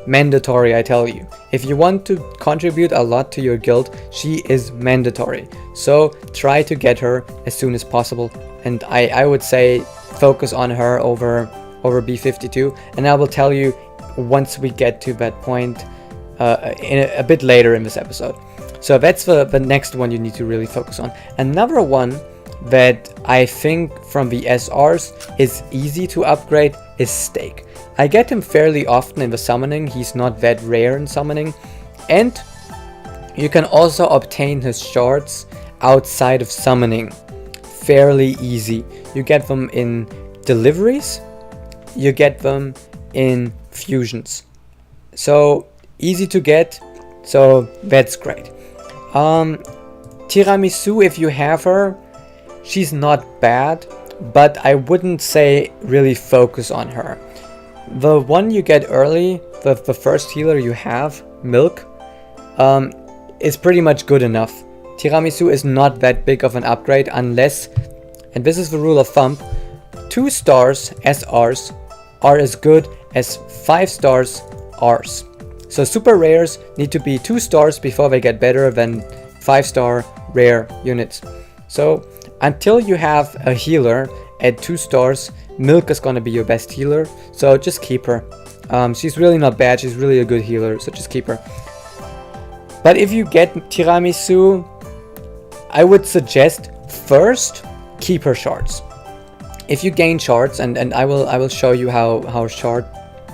Mandatory, I tell you. If you want to contribute a lot to your guild, she is mandatory. So try to get her as soon as possible. And I would say focus on her over B52. And I will tell you once we get to that point a bit later in this episode. So that's the next one you need to really focus on. Another one that I think from the SRs is easy to upgrade is Steak. I get him fairly often in the summoning. He's not that rare in summoning. And you can also obtain his shards outside of summoning fairly easy. You get them in deliveries. You get them in fusions. So easy to get. So that's great. Tiramisu, if you have her, she's not bad, but I wouldn't say really focus on her. The one you get early, the first healer you have, Milk, is pretty much good enough. Tiramisu is not that big of an upgrade unless, and this is the rule of thumb, 2 stars SRs are as good as 5 stars Rs. So super rares need to be 2 stars before they get better than 5-star rare units. So until you have a healer at 2 stars, Milk is gonna be your best healer. So just keep her. She's really not bad. She's really a good healer. So just keep her. But if you get Tiramisu, I would suggest first keep her shards. If you gain shards, and I will show you how shard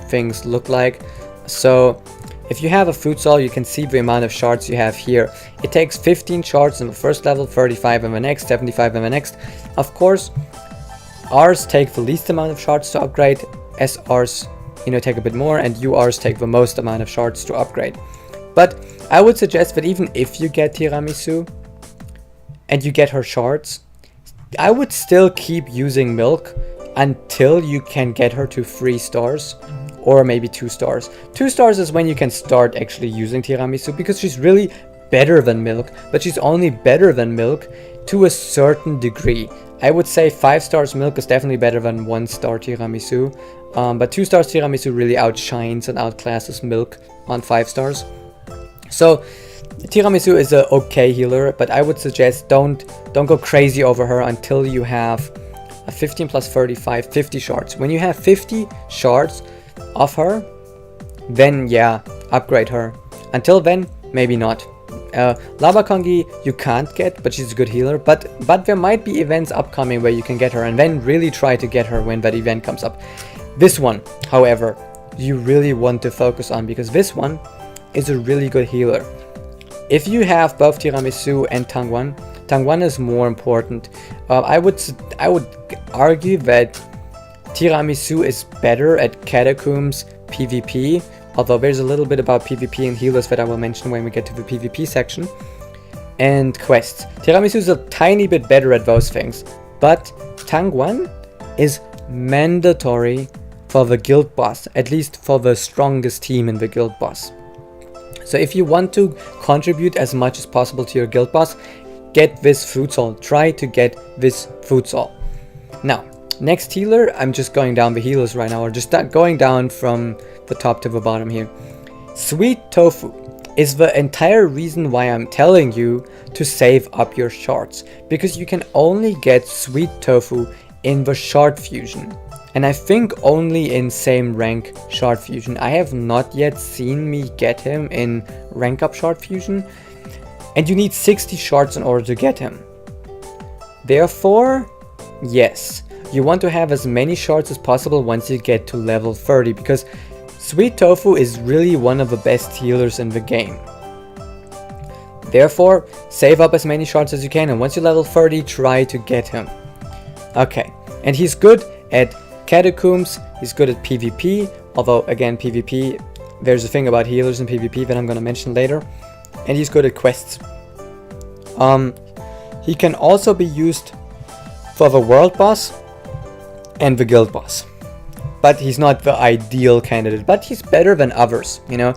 things look like. So if you have a food salt, you can see the amount of shards you have here. It takes 15 shards in the first level, 35 in the next, 75 in the next. Of course, Rs take the least amount of shards to upgrade. SRs, take a bit more, and URs take the most amount of shards to upgrade. But I would suggest that even if you get Tiramisu and you get her shards, I would still keep using Milk until you can get her to 3 stars. Or maybe 2 stars. 2 stars is when you can start actually using Tiramisu, because she's really better than Milk, but she's only better than Milk to a certain degree. I would say 5 stars Milk is definitely better than 1 star Tiramisu, but 2 stars Tiramisu really outshines and outclasses Milk on 5 stars. So Tiramisu is a okay healer, but I would suggest don't go crazy over her until you have a 15 plus 35, 50 shards. When you have 50 shards of her, then yeah, upgrade her. Until then, maybe not. Lava Kongi you can't get, but she's a good healer. But there might be events upcoming where you can get her, and then really try to get her when that event comes up. This one, however, you really want to focus on, because this one is a really good healer. If you have both Tiramisu and Tangwan, Tangwan is more important. I would argue that Tiramisu is better at Catacombs PvP, although there's a little bit about PvP and healers that I will mention when we get to the PvP section, and quests. Tiramisu is a tiny bit better at those things, but Tangwan is mandatory for the guild boss, at least for the strongest team in the guild boss. So if you want to contribute as much as possible to your guild boss, get this food soul. Try to get this food soul. Now, next healer, I'm just going down the healers right now, or just going down from the top to the bottom here. Sweet Tofu is the entire reason why I'm telling you to save up your shards, because you can only get Sweet Tofu in the shard fusion, and I think only in same rank shard fusion. I have not yet seen me get him in rank up shard fusion, and you need 60 shards in order to get him. Therefore, yes, you want to have as many shards as possible once you get to level 30, because Sweet Tofu is really one of the best healers in the game. Therefore, save up as many shards as you can, and once you level 30, try to get him. Okay, and he's good at catacombs, he's good at PvP, although again PvP, there's a thing about healers in PvP that I'm gonna mention later, and he's good at quests. He can also be used for the world boss and the guild boss, but he's not the ideal candidate, but he's better than others, you know.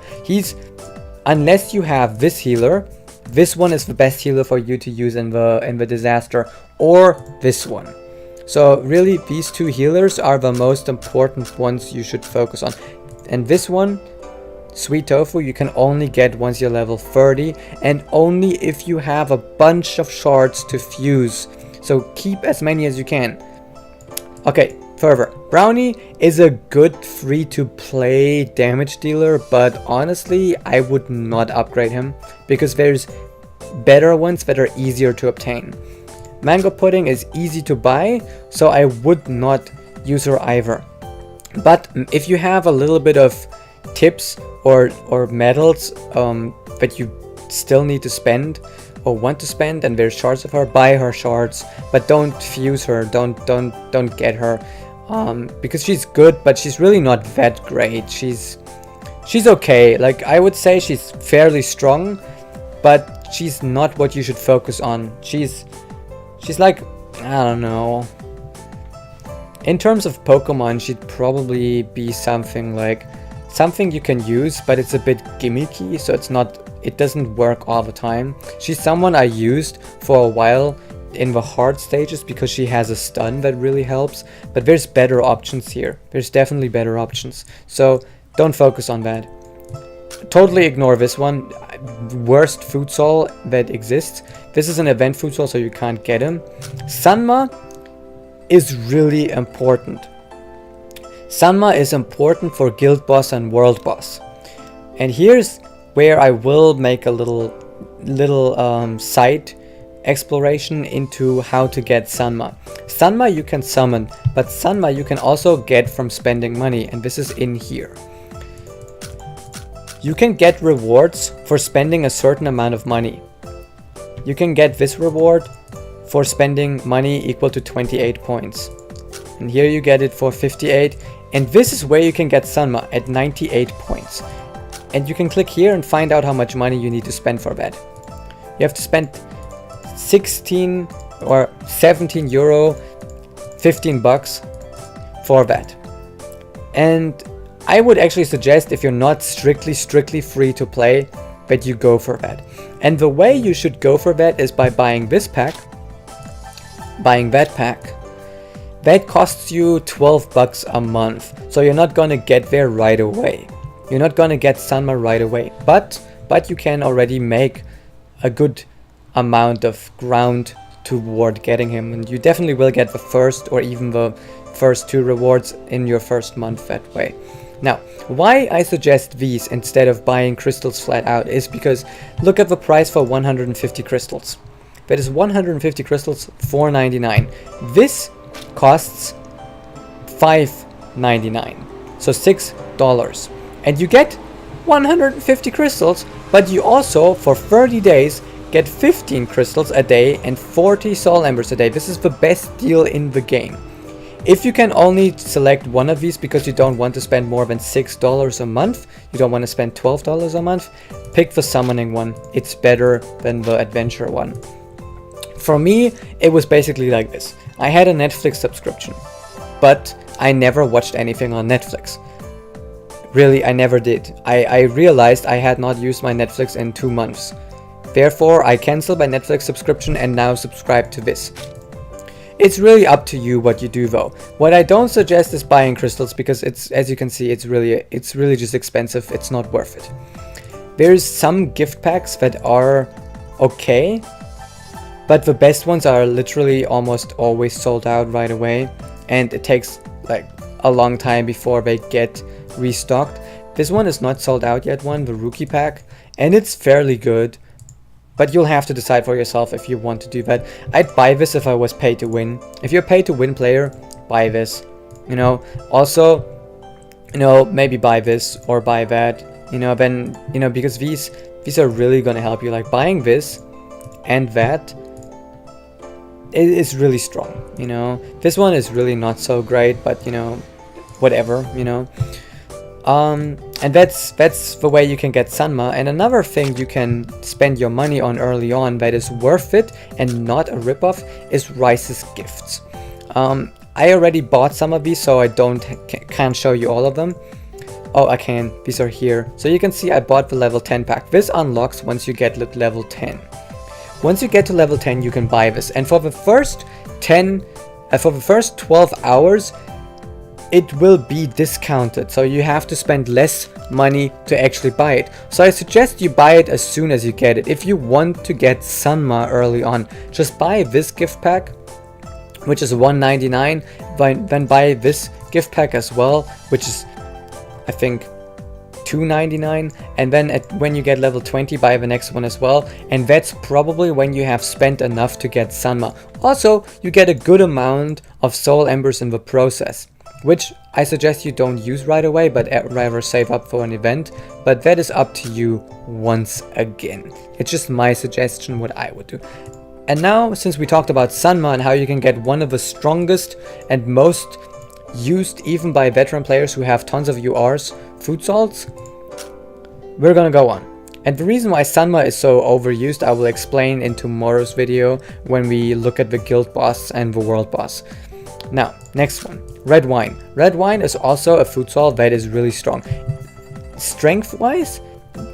Unless you have this healer, this one is the best healer for you to use in the disaster, or this one. So really, these two healers are the most important ones you should focus on. And this one, Sweet Tofu, you can only get once you're level 30, and only if you have a bunch of shards to fuse. So keep as many as you can. Okay, Fervor Brownie is a good free-to-play damage dealer, but honestly, I would not upgrade him, because there's better ones that are easier to obtain. Mango Pudding is easy to buy, so I would not use her either. But if you have a little bit of tips or medals that you still need to spend or want to spend, and there's shards of her, buy her shards, but don't fuse her, don't get her, because she's good, but she's really not that great. She's okay. Like, I would say she's fairly strong, but she's not what you should focus on. She's like, I don't know. In terms of Pokemon, she'd probably be something you can use, but it's a bit gimmicky, so it doesn't work all the time. She's someone I used for a while in the hard stages because she has a stun that really helps, but there's better options here. There's definitely better options, so don't focus on that. Totally ignore this one. Worst food soul that exists. This is an event food soul, so you can't get him. Sanma is really important. Sanma is important for guild boss and world boss. And here's where I will make a little side exploration into how to get Sanma. Sanma you can summon, but Sanma you can also get from spending money, and this is in here. You can get rewards for spending a certain amount of money. You can get this reward for spending money equal to 28 points. And here you get it for 58. And this is where you can get Sanma at 98 points. And you can click here and find out how much money you need to spend for that. You have to spend 16 or 17 euro, 15 bucks for that. And I would actually suggest, if you're not strictly free to play, that you go for that. And the way you should go for that is by buying this pack, buying that pack. That costs you 12 bucks a month. So you're not gonna get there right away. You're not gonna get Sanma right away, but you can already make a good amount of ground toward getting him, and you definitely will get the first or even the first two rewards in your first month that way. Now, why I suggest these instead of buying crystals flat out is because look at the price for 150 crystals. That is 150 crystals, $4.99. This costs $5.99, so $6. And you get 150 crystals, but you also, for 30 days, get 15 crystals a day and 40 soul embers a day. This is the best deal in the game. If you can only select one of these because you don't want to spend more than $6 a month, you don't want to spend $12 a month, pick the summoning one. It's better than the adventure one. For me, it was basically like this. I had a Netflix subscription. but I never watched anything on Netflix. Really, I never did. I realized I had not used my Netflix in 2 months. Therefore, I canceled my Netflix subscription and now subscribe to this. It's really up to you what you do though. What I don't suggest is buying crystals because it's, as you can see, it's really just expensive. It's not worth it. There's some gift packs that are okay, but the best ones are literally almost always sold out right away, and it takes like a long time before they get restocked. This one is not sold out yet, the rookie pack, and it's fairly good. But you'll have to decide for yourself if you want to do that. I'd buy this if I was pay to win. If you're a pay to win player, buy this. You know, also, you know, maybe buy this or buy that. You know, then, you know, because these are really gonna help you. Like buying this and that is really strong. You know, this one is really not so great, but you know, whatever. You know. And that's the way you can get Sanma. And another thing you can spend your money on early on that is worth it and not a ripoff is Rice's gifts. I already bought some of these, so I can't show you all of them. Oh, I can. These are here. So you can see I bought the level 10 pack. This unlocks once you get level 10. Once you get to level 10, you can buy this. And for the first 12 hours, it will be discounted, so you have to spend less money to actually buy it. So I suggest you buy it as soon as you get it. If you want to get Sanma early on, just buy this gift pack, which is $1.99. Then buy this gift pack as well, which is, I think, $2.99. And then when you get level 20, buy the next one as well. And that's probably when you have spent enough to get Sanma. Also, you get a good amount of soul embers in the process, which I suggest you don't use right away, but rather save up for an event. But that is up to you once again. It's just my suggestion, what I would do. And now, since we talked about Sanma and how you can get one of the strongest and most used even by veteran players who have tons of URs, food salts, we're gonna go on. And the reason why Sanma is so overused, I will explain in tomorrow's video when we look at the guild boss and the world boss. Now, next one, red wine. Red wine is also a food salt that is really strong. Strength-wise,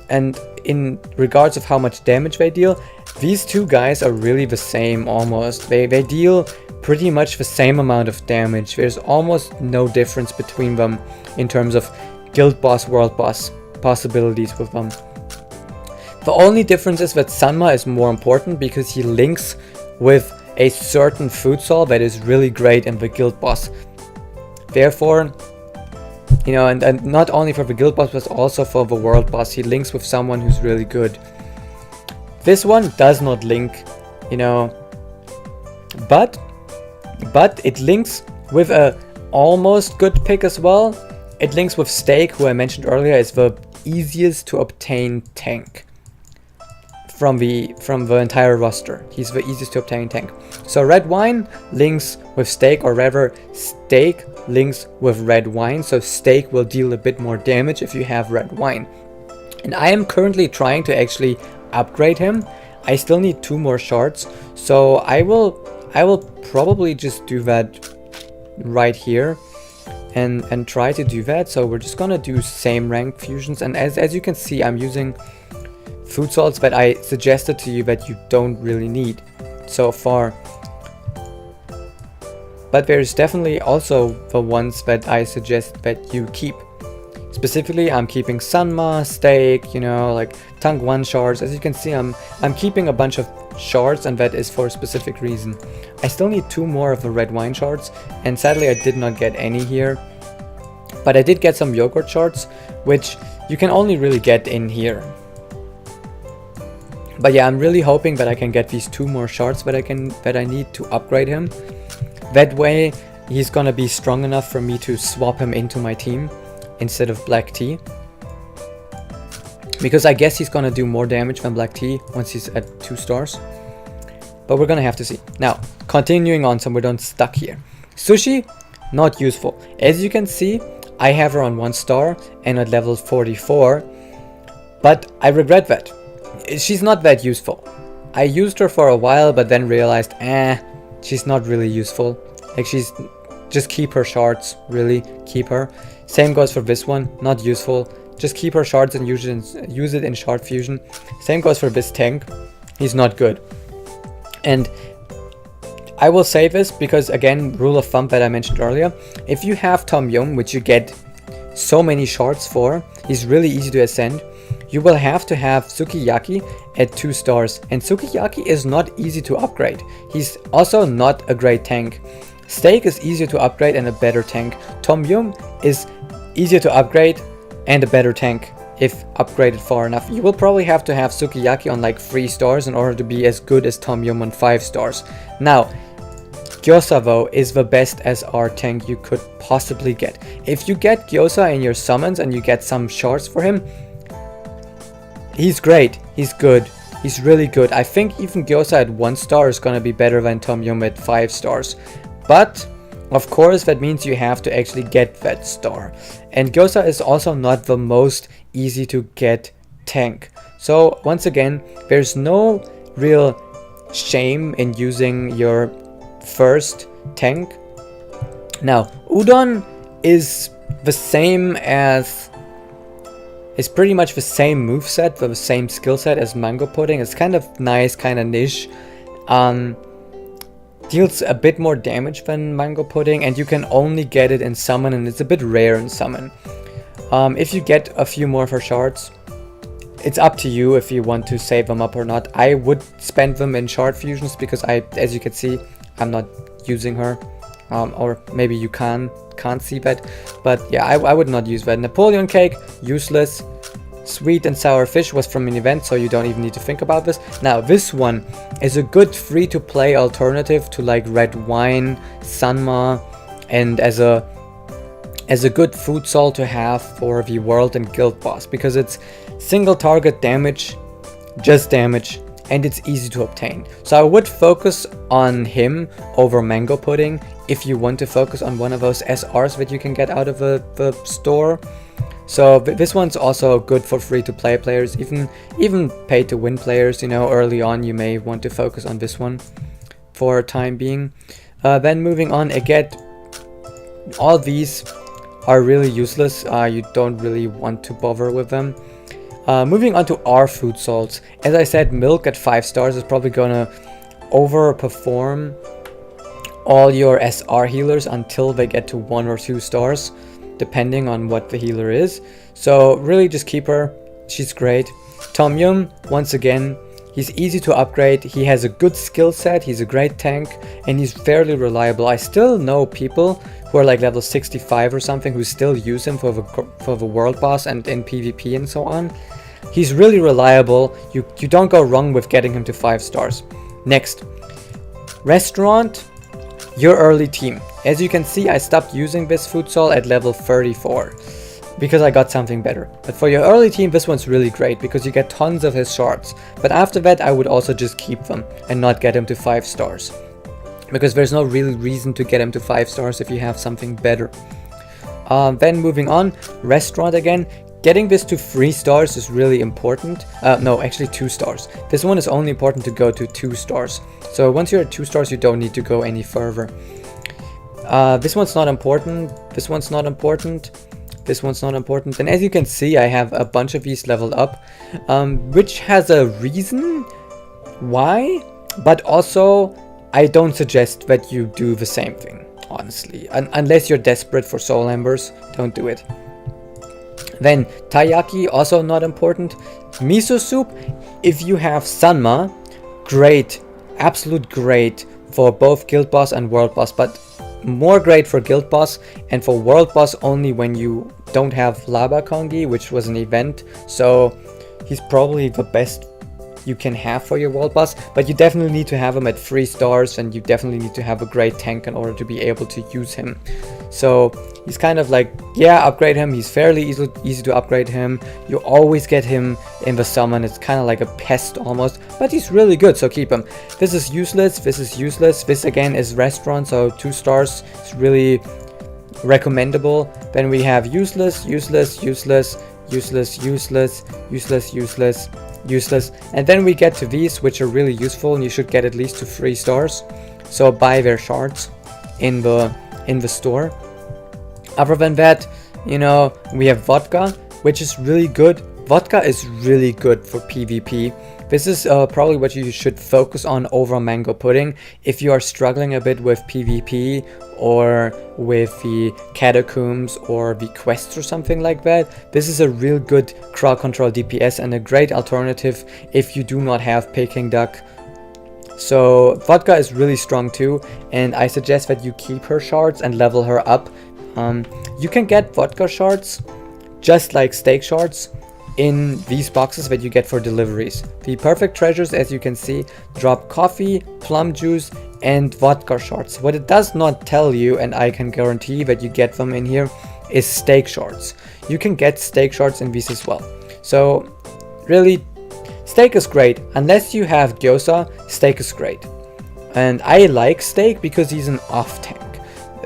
and in regards of how much damage they deal, these two guys are really the same almost. They deal pretty much the same amount of damage. There's almost no difference between them in terms of guild boss, world boss possibilities with them. The only difference is that Sanma is more important because he links with a certain food salt that is really great in the guild boss. Therefore, you know, and not only for the guild boss but also for the world boss, he links with someone who's really good. This one does not link, you know, but it links with a almost good pick as well. It links with Steak, who I mentioned earlier is the easiest to obtain tank from the entire roster. He's the easiest to obtain tank. So red wine links with Steak, or rather Steak links with red wine. So Steak will deal a bit more damage if you have red wine. And I am currently trying to actually upgrade him. I still need 2 more shards, so I will probably just do that right here and try to do that. So we're just gonna do same rank fusions, and as you can see, I'm using food salts that I suggested to you that you don't really need so far. But there's definitely also the ones that I suggest that you keep. Specifically, I'm keeping Sanma, Steak, you know, like Tank 1 shards. As you can see, I'm keeping a bunch of shards, and that is for a specific reason. I still need 2 more of the red wine shards, and sadly I did not get any here. But I did get some yogurt shards, which you can only really get in here. But yeah, I'm really hoping that I can get these 2 more shards that I need to upgrade him. That way, he's gonna be strong enough for me to swap him into my team instead of Black Tea. Because I guess he's gonna do more damage than Black Tea once he's at 2 stars. But we're gonna have to see. Now, continuing on, so we're not stuck here. Sushi, not useful. As you can see, I have her on 1 star and at level 44. But I regret that. She's not that useful. I used her for a while, but then realized, she's not really useful. Like, just keep her shards, really, keep her. Same goes for this one, not useful. Just keep her shards and use it in shard fusion. Same goes for this tank, he's not good. And I will say this because, again, rule of thumb that I mentioned earlier, if you have Tom Yum, which you get so many shards for, he's really easy to ascend, you will have to have Sukiyaki at 2 stars. And Sukiyaki is not easy to upgrade. He's also not a great tank. Steak is easier to upgrade and a better tank. Tom Yum is easier to upgrade and a better tank if upgraded far enough. You will probably have to have Sukiyaki on like 3 stars in order to be as good as Tom Yum on 5 stars. Now, Gyoza though is the best SR tank you could possibly get. If you get Gyoza in your summons and you get some shards for him, he's great, he's good, he's really good. I think even Gyoza at 1 star is gonna be better than Tom Yum at 5 stars. But of course that means you have to actually get that star. And Gyoza is also not the most easy to get tank. So once again, there's no real shame in using your first tank. Now, Udon is the same as, is pretty much the same moveset, the same skill set as Mango Pudding. It's kind of nice, kind of niche. Deals a bit more damage than Mango Pudding, and you can only get it in summon, and it's a bit rare in summon. If you get a few more for shards, it's up to you if you want to save them up or not. I would spend them in shard fusions because as you can see, I'm not using her, or maybe you can't see that, but yeah, I would not use that. Napoleon cake, useless. Sweet and sour fish was from an event, so you don't even need to think about this. Now this one is a good free-to-play alternative to like red wine, Sanma, and as a good food salt to have for the world and guild boss, because it's single target damage, just damage, and it's easy to obtain. So I would focus on him over Mango Pudding if you want to focus on one of those SRs that you can get out of the store. So this one's also good for free-to-play players, even pay-to-win players. You know, early on you may want to focus on this one for a time being. Then moving on, again, all these are really useless. You don't really want to bother with them. Moving on to our food salts. As I said, milk at 5 stars is probably gonna overperform all your SR healers until they get to 1 or 2 stars, depending on what the healer is. So really just keep her, she's great. Tom Yum, once again, he's easy to upgrade, he has a good skill set, he's a great tank, and he's fairly reliable. I still know people who are like level 65 or something who still use him for the world boss and in PvP and so on. He's really reliable, you don't go wrong with getting him to 5 stars. Next, restaurant, your early team. As you can see, I stopped using this food salt at level 34 because I got something better. But for your early team, this one's really great because you get tons of his shards. But after that, I would also just keep them and not get him to 5 stars. Because there's no real reason to get him to 5 stars if you have something better. Then moving on, restaurant again. Getting this to 3 stars is really important. No, actually 2 stars. This one is only important to go to 2 stars. So once you're at 2 stars, you don't need to go any further. This one's not important. This one's not important. This one's not important. And as you can see, I have a bunch of these leveled up, which has a reason why, but also I don't suggest that you do the same thing, honestly. Unless you're desperate for soul embers, don't do it. Then taiyaki, also not important. Miso soup, if you have Sanma, great, absolute great for both guild boss and world boss, but more great for guild boss, and for world boss only when you don't have Laba Kongi, which was an event. So he's probably the best you can have for your world boss, but you definitely need to have him at 3 stars, and you definitely need to have a great tank in order to be able to use him. So he's kind of like, yeah, upgrade him, he's fairly easy to upgrade him, you always get him in the summon, it's kind of like a pest almost, but he's really good, so keep him. This is useless, this is useless, this again is restaurant, so 2 stars, it's really recommendable. Then we have useless, useless, useless, useless, useless, useless, useless, useless, and then we get to these which are really useful, and you should get at least to 3 stars. So buy their shards in the in the store. Other than that, you know, we have vodka, which is really good. Vodka is really good for PvP. This is probably what you should focus on over mango pudding if you are struggling a bit with PvP or with the catacombs or the quests or something like that. This is a real good crowd control DPS and a great alternative if you do not have Peking duck. So vodka is really strong too, and I suggest that you keep her shards and level her up. You can get vodka shards just like steak shards in these boxes that you get for deliveries. The perfect treasures, as you can see, drop coffee, plum juice, and vodka shards. What it does not tell you, and I can guarantee that you get them in here, is steak shards. You can get steak shards in these as well. So really, steak is great. Unless you have gyoza, steak is great. And I like steak because he's an off tank.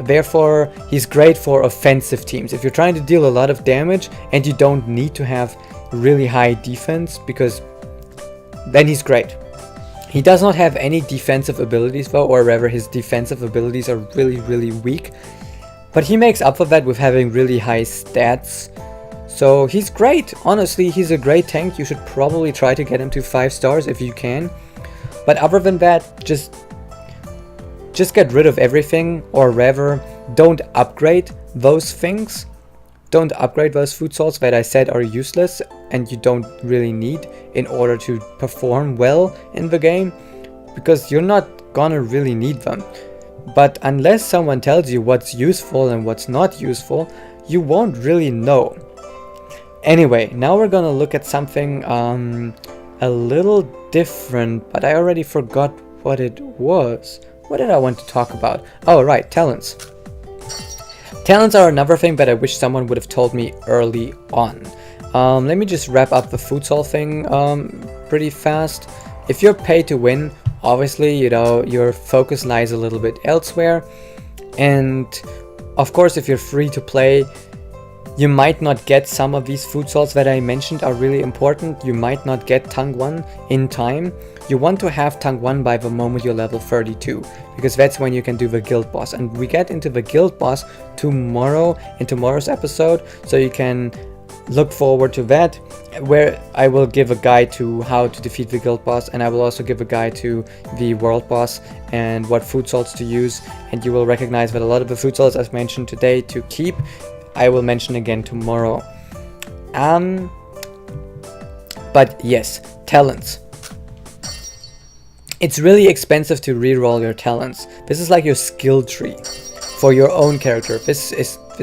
Therefore, he's great for offensive teams. If you're trying to deal a lot of damage and you don't need to have really high defense, because then he's great. He does not have any defensive abilities though, or rather his defensive abilities are really weak. But he makes up for that with having really high stats. So he's great. Honestly, he's a great tank. You should probably try to get him to 5 stars if you can. But other than that, just get rid of everything, or rather, don't upgrade those things. Don't upgrade those food salts that I said are useless and you don't really need in order to perform well in the game, because you're not gonna really need them. But unless someone tells you what's useful and what's not useful, you won't really know. Anyway, now we're gonna look at something a little different, but I already forgot what it was. What did I want to talk about? Oh right, talents. Talents are another thing that I wish someone would have told me early on. Let me just wrap up the food salt thing pretty fast. If you're paid to win, obviously, you know, your focus lies a little bit elsewhere. And of course, if you're free to play, you might not get some of these food salts that I mentioned are really important. You might not get Tang 1 in time. You want to have Tang 1 by the moment you're level 32, because that's when you can do the guild boss. And we get into the guild boss tomorrow, in tomorrow's episode, so you can look forward to that, where I will give a guide to how to defeat the guild boss, and I will also give a guide to the world boss and what food salts to use. And you will recognize that a lot of the food salts I've mentioned today to keep, I will mention again tomorrow. But yes, talents. It's really expensive to reroll your talents. This is like your skill tree for your own character. This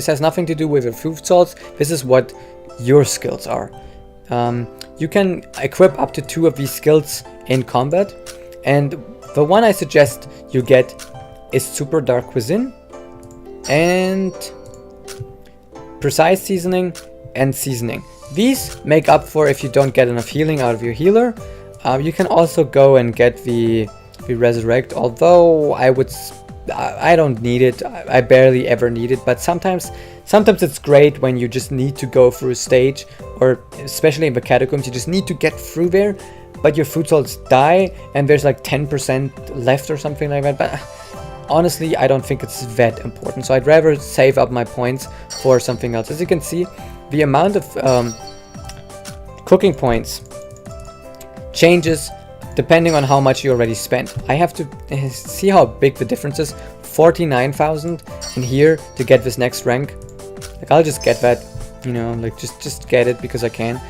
has nothing to do with your food salts. This is what your skills are. You can equip up to 2 of these skills in combat, and the one I suggest you get is Super Dark Cuisine and Precise Seasoning and Seasoning. These make up for if you don't get enough healing out of your healer. You can also go and get the Resurrect, although I don't need it. I barely ever need it, but sometimes it's great when you just need to go through a stage, or especially in the catacombs, you just need to get through there, but your food salts die and there's like 10% left or something like that. But honestly, I don't think it's that important, so I'd rather save up my points for something else. As you can see, the amount of cooking points changes depending on how much you already spent. I have to see how big the difference is. 49,000 in here to get this next rank. Like, I'll just get that, you know, like just get it because I can.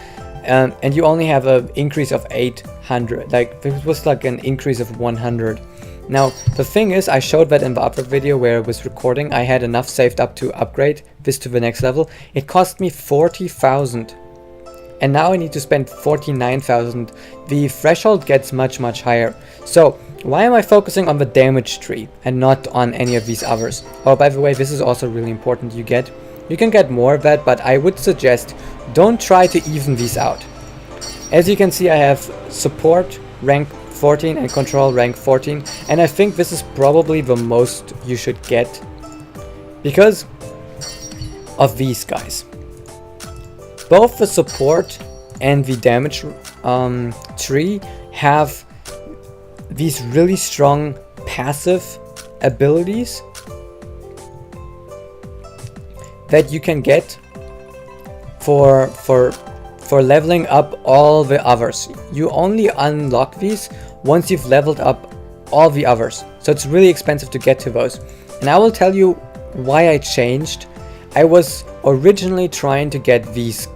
And you only have an increase of 800. Like, this was like an increase of 100. Now, the thing is, I showed that in the other video where I was recording. I had enough saved up to upgrade this to the next level. It cost me 40,000. And now I need to spend 49,000. The threshold gets much higher. So why am I focusing on the damage tree and not on any of these others? Oh, by the way, this is also really important. You can get more of that, but I would suggest don't try to even these out. As you can see, I have support rank 14 and control rank 14, and I think this is probably the most you should get because of these guys. Both the support and the damage tree have these really strong passive abilities that you can get for leveling up all the others. You only unlock these once you've leveled up all the others. So it's really expensive to get to those. And I will tell you why I changed. I was originally trying to get these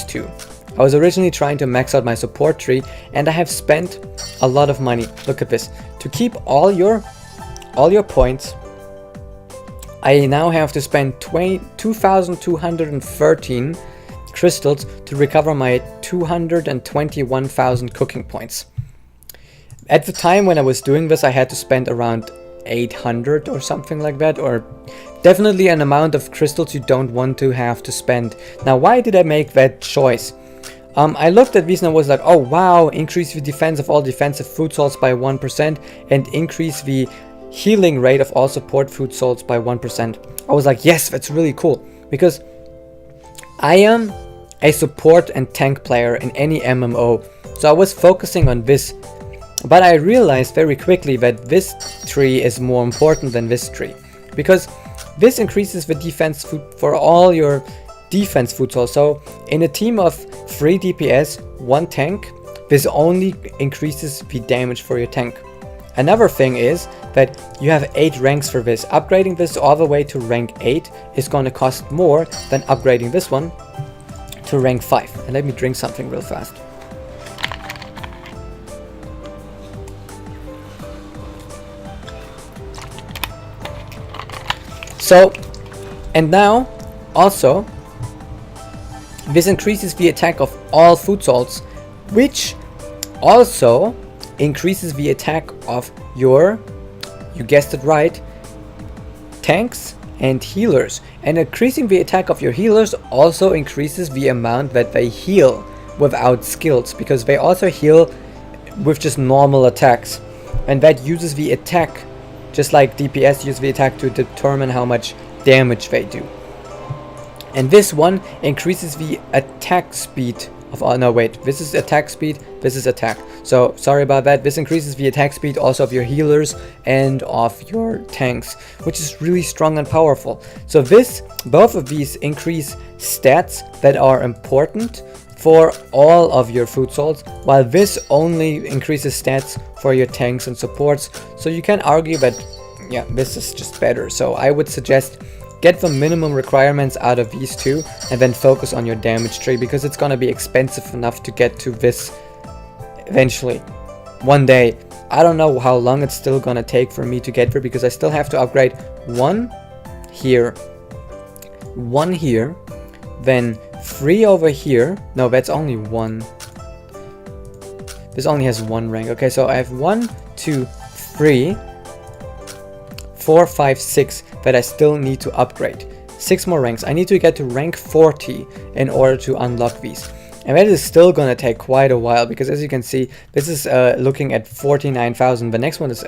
two. I was originally trying to max out my support tree, and I have spent a lot of money. Look at this. To keep all your points, I now have to spend 2,213 crystals to recover my 221,000 cooking points. At the time when I was doing this, I had to spend around 800 or something like that, or definitely an amount of crystals you don't want to have to spend. Now, why did I make that choice? I looked at these and I was like, oh wow, increase the defense of all defensive food salts by 1% and increase the healing rate of all support food salts by 1%. I was like, yes, that's really cool, because I am a support and tank player in any MMO, so I was focusing on this. But I realized very quickly that this tree is more important than this tree, because this increases the defense food for all your defense food salts. So in a team of 3 DPS, 1 tank, this only increases the damage for your tank. Another thing is that you have 8 ranks for this. Upgrading this all the way to rank 8 is going to cost more than upgrading this one to rank 5. And let me drink something real fast. So, and now also this increases the attack of all food salts, which also increases the attack of your, you guessed it right, tanks and healers. And increasing the attack of your healers also increases the amount that they heal without skills, because they also heal with just normal attacks, and that uses the attack, just like DPS use the attack to determine how much damage they do. And this one increases the attack speed of, oh no wait, this is attack speed, this is attack. So sorry about that. This increases the attack speed also of your healers and of your tanks, which is really strong and powerful. So both of these increase stats that are important for all of your food salts, while this only increases stats for your tanks and supports. So you can argue that, yeah, this is just better. So I would suggest get the minimum requirements out of these two and then focus on your damage tree, because it's gonna be expensive enough to get to this eventually. One day. I don't know how long it's still gonna take for me to get there, because I still have to upgrade 1 here, 1 here, then 3 over here. No, that's only 1. This only has 1 rank. Okay, so I have 1, 2, 3, 4, 5, 6 that I still need to upgrade. 6 more ranks. I need to get to rank 40 in order to unlock these. And that is still gonna take quite a while, because as you can see, this is looking at 49,000. The next one is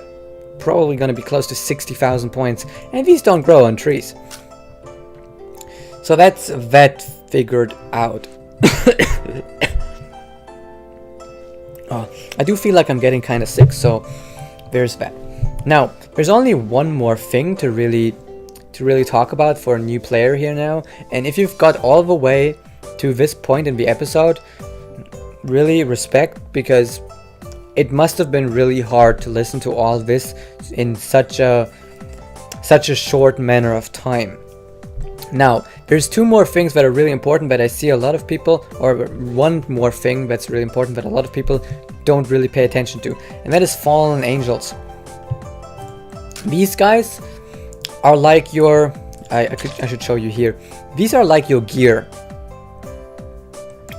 probably gonna be close to 60,000 points, and these don't grow on trees. So that's that figured out. Oh, I do feel like I'm getting kind of sick, so there's that. Now, there's only one more thing to really talk about for a new player here now, and if you've got all the way to this point in the episode, really respect, because it must have been really hard to listen to all this in such a short manner of time. Now, there's 2 more things that are really important that I see a lot of people, or one more thing that's really important that a lot of people don't really pay attention to, and that is fallen angels. These guys are like your, I should show you here. These are like your gear.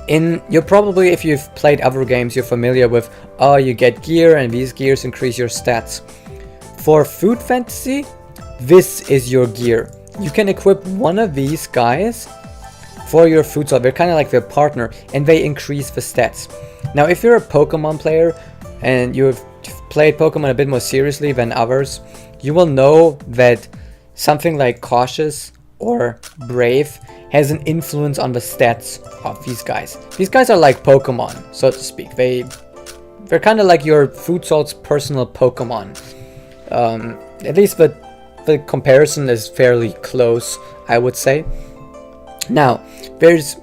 You're probably, if you've played other games, you're familiar with, oh, you get gear and these gears increase your stats. For Food Fantasy, this is your gear. You can equip one of these guys for your food salt. They're kind of like their partner, and they increase the stats. Now, if you're a Pokemon player and you've played Pokemon a bit more seriously than others, you will know that something like Cautious or Brave has an influence on the stats of these guys. These guys are like Pokemon, so to speak. They're kind of like your food salt's personal Pokemon. At least the comparison is fairly close, I would say. Now, there's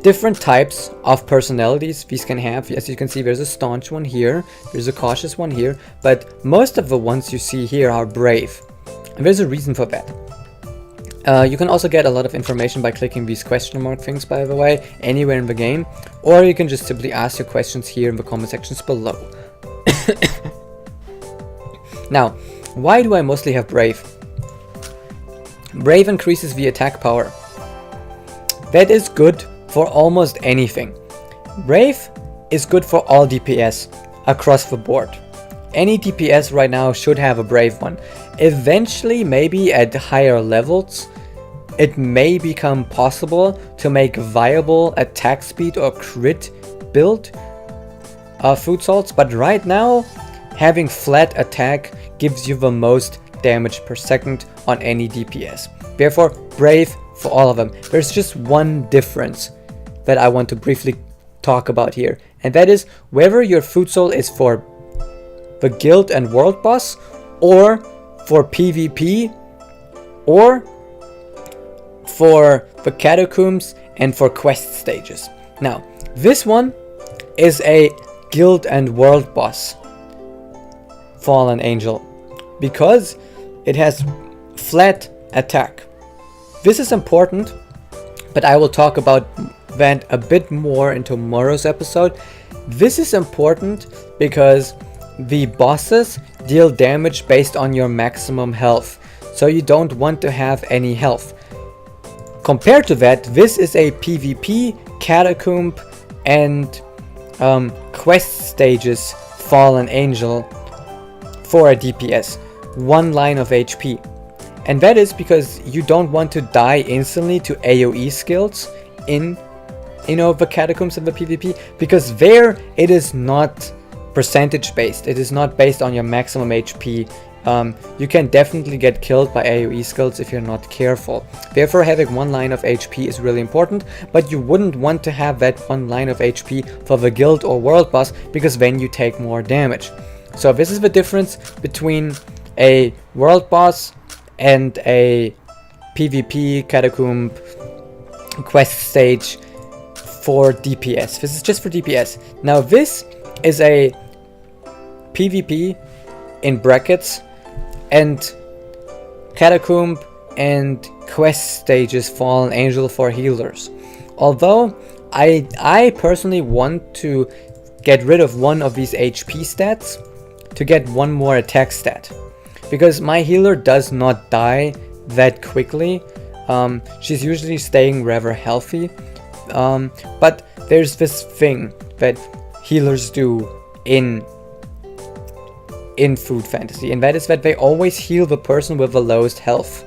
different types of personalities these can have. As you can see, there's a staunch one here, there's a cautious one here, but most of the ones you see here are brave. And there's a reason for that. You can also get a lot of information by clicking these question mark things, by the way, anywhere in the game, or you can just simply ask your questions here in the comment sections below. Now, why do I mostly have Brave? Brave increases the attack power. That is good for almost anything. Brave is good for all DPS across the board. Any DPS right now should have a Brave one. Eventually, maybe at higher levels, it may become possible to make viable attack speed or crit build food salts, but right now having flat attack gives you the most damage per second on any DPS. Therefore, Brave for all of them. There's just one difference that I want to briefly talk about here, and that is whether your food soul is for the guild and world boss, or for PvP, or for the catacombs and for quest stages. Now, this one is a guild and world boss fallen angel because it has flat attack. This is important, but I will talk about that a bit more in tomorrow's episode. This is important because the bosses deal damage based on your maximum health, so you don't want to have any health. Compared to that, this is a PvP, catacomb, and quest stages fallen angel for a DPS, one line of HP. And that is because you don't want to die instantly to AoE skills in the catacombs and the PvP, because there it is not percentage based, it is not based on your maximum HP. You can definitely get killed by AoE skills if you're not careful. Therefore, having one line of HP is really important, but you wouldn't want to have that one line of HP for the guild or world boss, because then you take more damage. So this is the difference between a world boss and a PvP, catacomb, quest stage for DPS. This is just for DPS. Now this is a PvP in brackets and catacomb and quest stages fallen angel for healers. Although I personally want to get rid of one of these HP stats to get one more attack stat, because my healer does not die that quickly. She's usually staying rather healthy, but there's this thing that healers do in food fantasy, and that is that they always heal the person with the lowest health,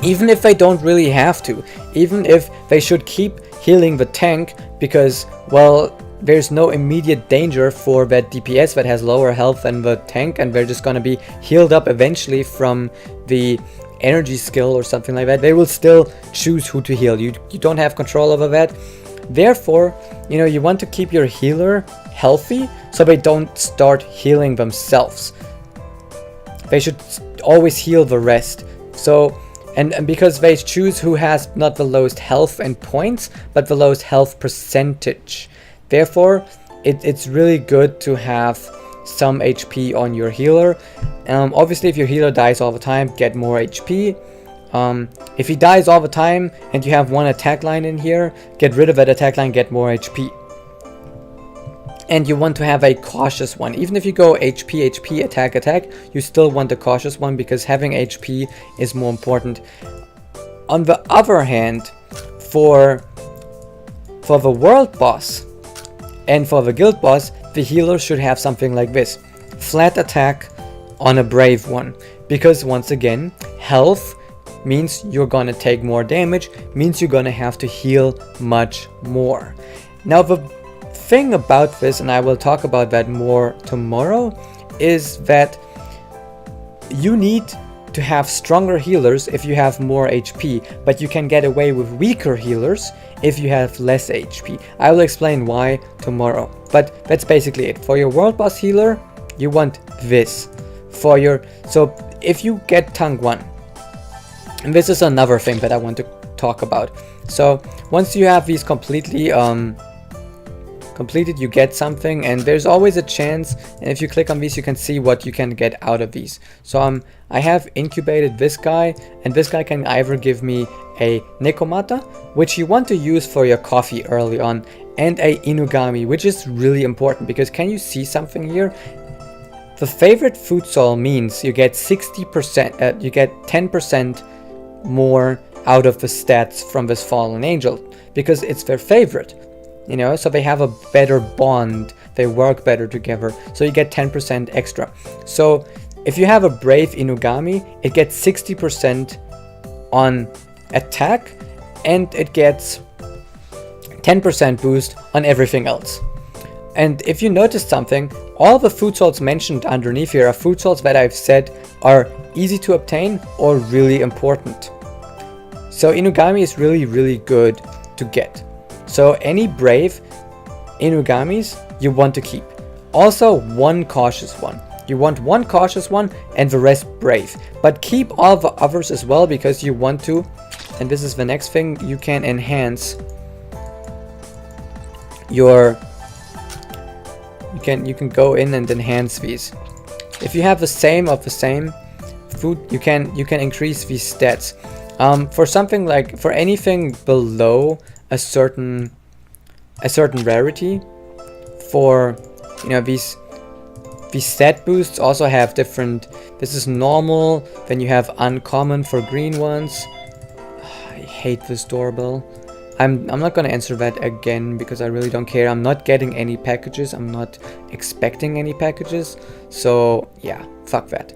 even if they don't really have to, even if they should keep healing the tank, because, well, there's no immediate danger for that DPS that has lower health than the tank, and they're just gonna be healed up eventually from the energy skill or something like that. They will still choose who to heal. You don't have control over that. Therefore, you want to keep your healer healthy so they don't start healing themselves. They should always heal the rest. So, and because they choose who has not the lowest health and points, but the lowest health percentage. Therefore, it's really good to have some HP on your healer. Obviously, if your healer dies all the time, get more HP. If he dies all the time and you have one attack line in here, get rid of that attack line, get more HP. And you want to have a cautious one. Even if you go HP, HP, attack, attack, you still want a cautious one, because having HP is more important. On the other hand, for the world boss and for the guild boss, the healer should have something like this: flat attack on a brave one, because once again, health means you're gonna take more damage, means you're gonna have to heal much more. Now the thing about this, and I will talk about that more tomorrow, is that you need to have stronger healers if you have more HP, but you can get away with weaker healers if you have less HP. I will explain why tomorrow, but that's basically it. For your world boss healer, you want this. So if you get Tongue 1, and this is another thing that I want to talk about. So once you have these completed, you get something, and there's always a chance, and if you click on these you can see what you can get out of these. So I have incubated this guy, and this guy can either give me a nekomata, which you want to use for your coffee early on, and a inugami, which is really important because can you see something here? The favorite food soul means you get 60%, you get 10% more out of the stats from this fallen angel because it's their favorite. You know, so they have a better bond, they work better together, so you get 10% extra. So if you have a brave inugami, it gets 60% on attack, and it gets 10% boost on everything else. And if you notice something, all the food salts mentioned underneath here are food salts that I've said are easy to obtain or really important. So inugami is really good to get. So any brave inugamis you want to keep. Also one cautious one. You want one cautious one and the rest brave. But keep all the others as well because you want to, and this is the next thing, you can enhance your, you can go in and enhance these. If you have the same food, you can increase these stats. For something like, for anything below a certain rarity, for, you know, these stat boosts also have different. This is normal, then you have uncommon for green ones. I hate this doorbell. I'm not gonna answer that again because I really don't care. I'm not getting any packages, I'm not expecting any packages, so yeah, fuck that.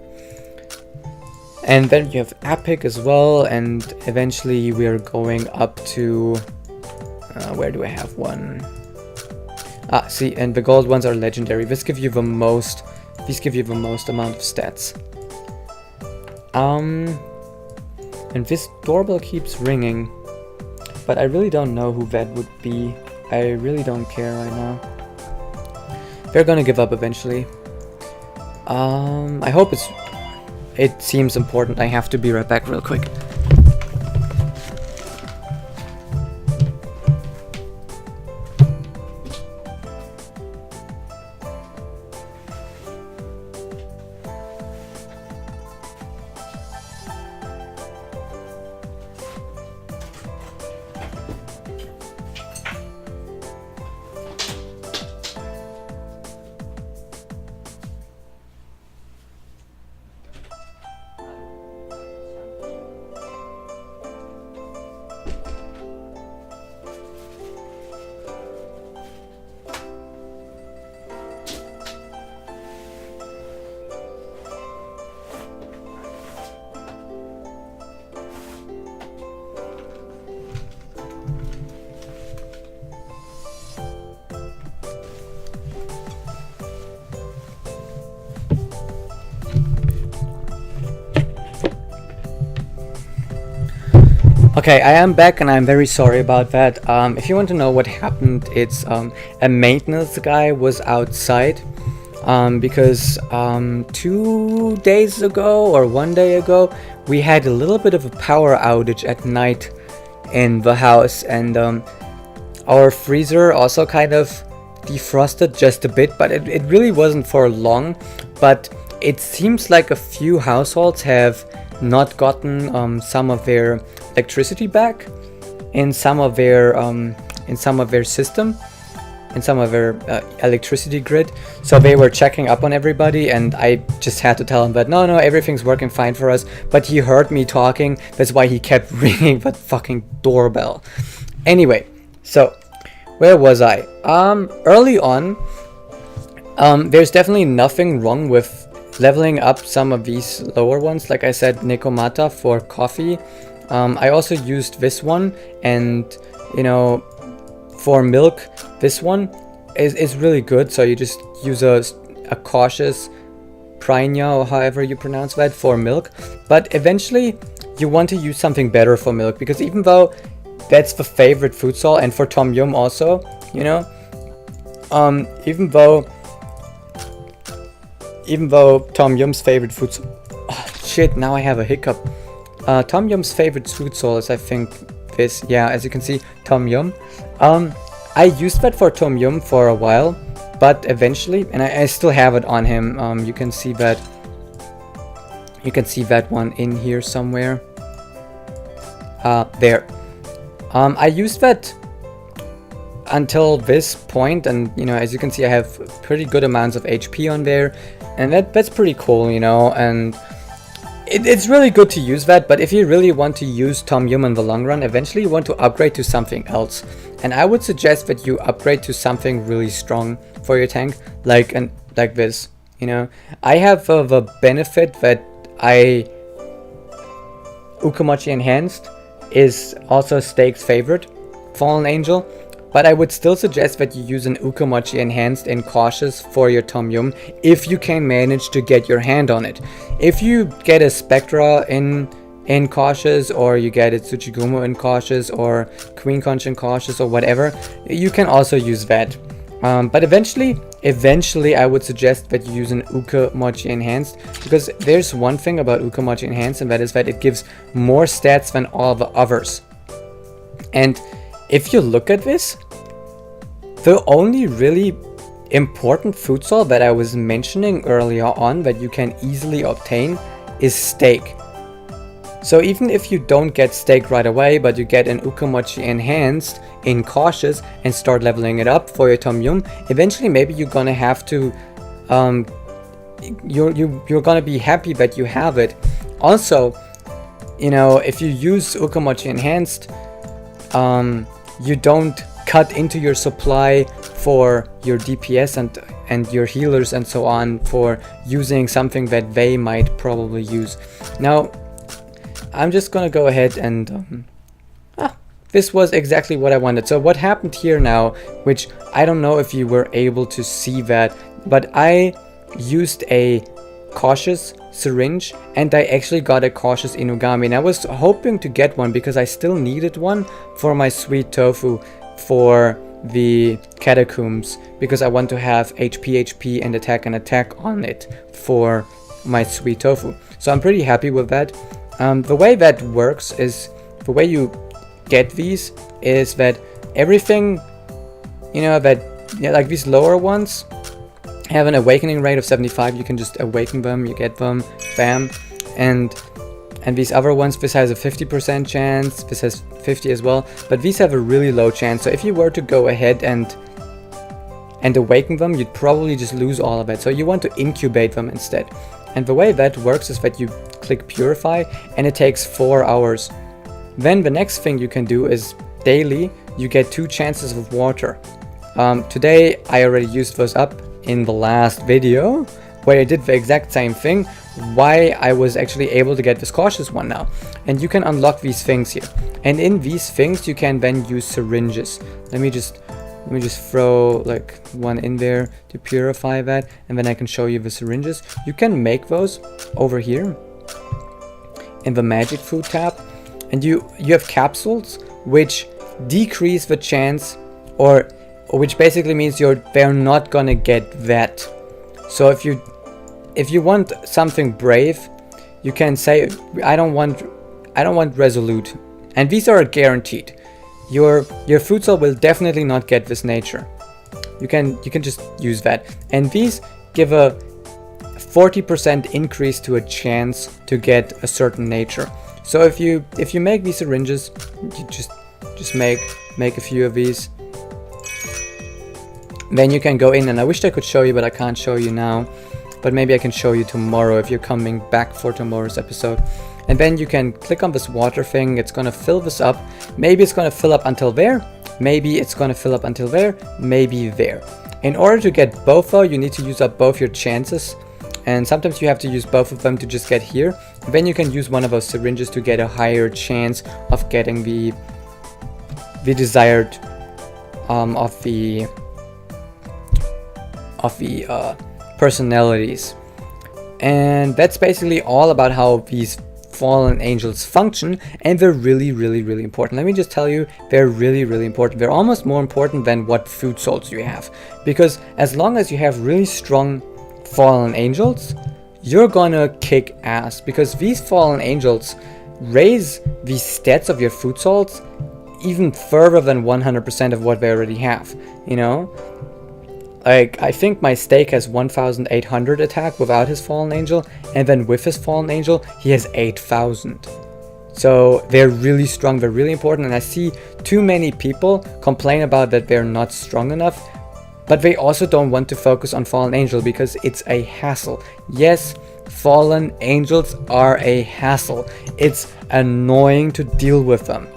And then you have epic as well, and eventually we are going up to where do I have one? See, and the gold ones are legendary. These give you the most amount of stats. And this doorbell keeps ringing, but I really don't know who that would be. I really don't care right now. They're gonna give up eventually. I hope it seems important. I have to be right back real quick. Okay, I am back and I'm very sorry about that. If you want to know what happened, it's a maintenance guy was outside because 2 days ago or 1 day ago we had a little bit of a power outage at night in the house, and our freezer also kind of defrosted just a bit, but it really wasn't for long. But it seems like a few households have not gotten some of their electricity back in some of their system, in some of their electricity grid. So they were checking up on everybody, and I just had to tell him that no, everything's working fine for us. But he heard me talking, that's why he kept ringing that fucking doorbell. Anyway, so where was I? Early on, there's definitely nothing wrong with leveling up some of these lower ones. Like I said, Nekomata for coffee. I also used this one, and you know, for milk, this one is really good. So you just use a cautious Prainya, or however you pronounce that, for milk. But eventually you want to use something better for milk, because even though that's the favorite food soul, and for Tom Yum also, you know, even though Tom Yum's favorite food soul, oh, shit, now I have a hiccup. Tom Yum's favorite food soul is, I think, this. Yeah, as you can see, Tom Yum. I used that for Tom Yum for a while, but eventually, and I still have it on him. You can see that. You can see that one in here somewhere. There. I used that until this point, and you know, as you can see, I have pretty good amounts of HP on there, and that's pretty cool, you know. And it's really good to use that, but if you really want to use Tom Yum in the long run, eventually you want to upgrade to something else. And I would suggest that you upgrade to something really strong for your tank, like this, you know. I have the benefit that Ukamachi Enhanced is also Steak's favorite Fallen Angel, but I would still suggest that you use an Ukamachi Enhanced in Cautious for your Tom Yum if you can manage to get your hand on it. If you get a Spectra in Cautious, or you get a Tsuchigumo in Cautious, or Queen Conch in Cautious, or whatever, you can also use that. But eventually I would suggest that you use an Ukamachi Enhanced, because there's one thing about Ukamachi Enhanced, and that is that it gives more stats than all the others. And if you look at this, the only really important food source that I was mentioning earlier on that you can easily obtain is steak. So even if you don't get steak right away, but you get an Ukamachi Enhanced in Cautious and start leveling it up for your Tom Yum, eventually maybe you're gonna have to, you're gonna be happy that you have it. Also, you know, if you use Ukamachi Enhanced, you don't cut into your supply for your DPS and your healers and so on for using something that they might probably use. Now, I'm just gonna go ahead and this was exactly what I wanted. So what happened here now, which I don't know if you were able to see that, but I used a Cautious Syringe and I actually got a Cautious Inugami, and I was hoping to get one because I still needed one for my Sweet Tofu for the Catacombs, because I want to have HP and attack on it for my Sweet Tofu. So I'm pretty happy with that. The way that works is, the way you get these is that everything, you know, that, yeah, like these lower ones have an awakening rate of 75. You can just awaken them, you get them, bam. And these other ones, this has a 50% chance, this has 50 as well, but these have a really low chance. So if you were to go ahead and awaken them, you'd probably just lose all of it. So you want to incubate them instead. And the way that works is that you click Purify and it takes 4 hours. Then the next thing you can do is daily you get 2 chances of water. Today I already used those up in the last video where I did the exact same thing, why I was actually able to get this Cautious one now. And you can unlock these things here. And in these things you can then use syringes. Let me just throw like one in there to purify that, and then I can show you the syringes. You can make those over here in the magic food tab, and you have capsules which decrease the chance, or which basically means they're not gonna get that. So if you want something brave, you can say I don't want resolute, and these are guaranteed. Your food soul will definitely not get this nature. You can just use that, and these give a 40% increase to a chance to get a certain nature. So if you make these syringes, you just make a few of these. Then you can go in, and I wish I could show you, but I can't show you now. But maybe I can show you tomorrow if you're coming back for tomorrow's episode. And then you can click on this water thing. It's gonna fill this up. Maybe it's gonna fill up until there. Maybe it's gonna fill up until there. Maybe there. In order to get both though, you need to use up both your chances. And sometimes you have to use both of them to just get here. And then you can use one of those syringes to get a higher chance of getting the desired of the personalities. And that's basically all about how these fallen angels function, and they're really important. Let me just tell you, they're really important. They're almost more important than what food souls you have, because as long as you have really strong fallen angels, you're gonna kick ass, because these fallen angels, raise the stats of your food salts even further than 100% of what they already have, you know? Like, I think my steak has 1800 attack without his fallen angel, and then with his fallen angel, he has 8000. So they're really strong, they're really important, and I see too many people complain about that they're not strong enough, but they also don't want to focus on fallen angel because it's a hassle. Yes, fallen angels are a hassle. It's annoying to deal with them,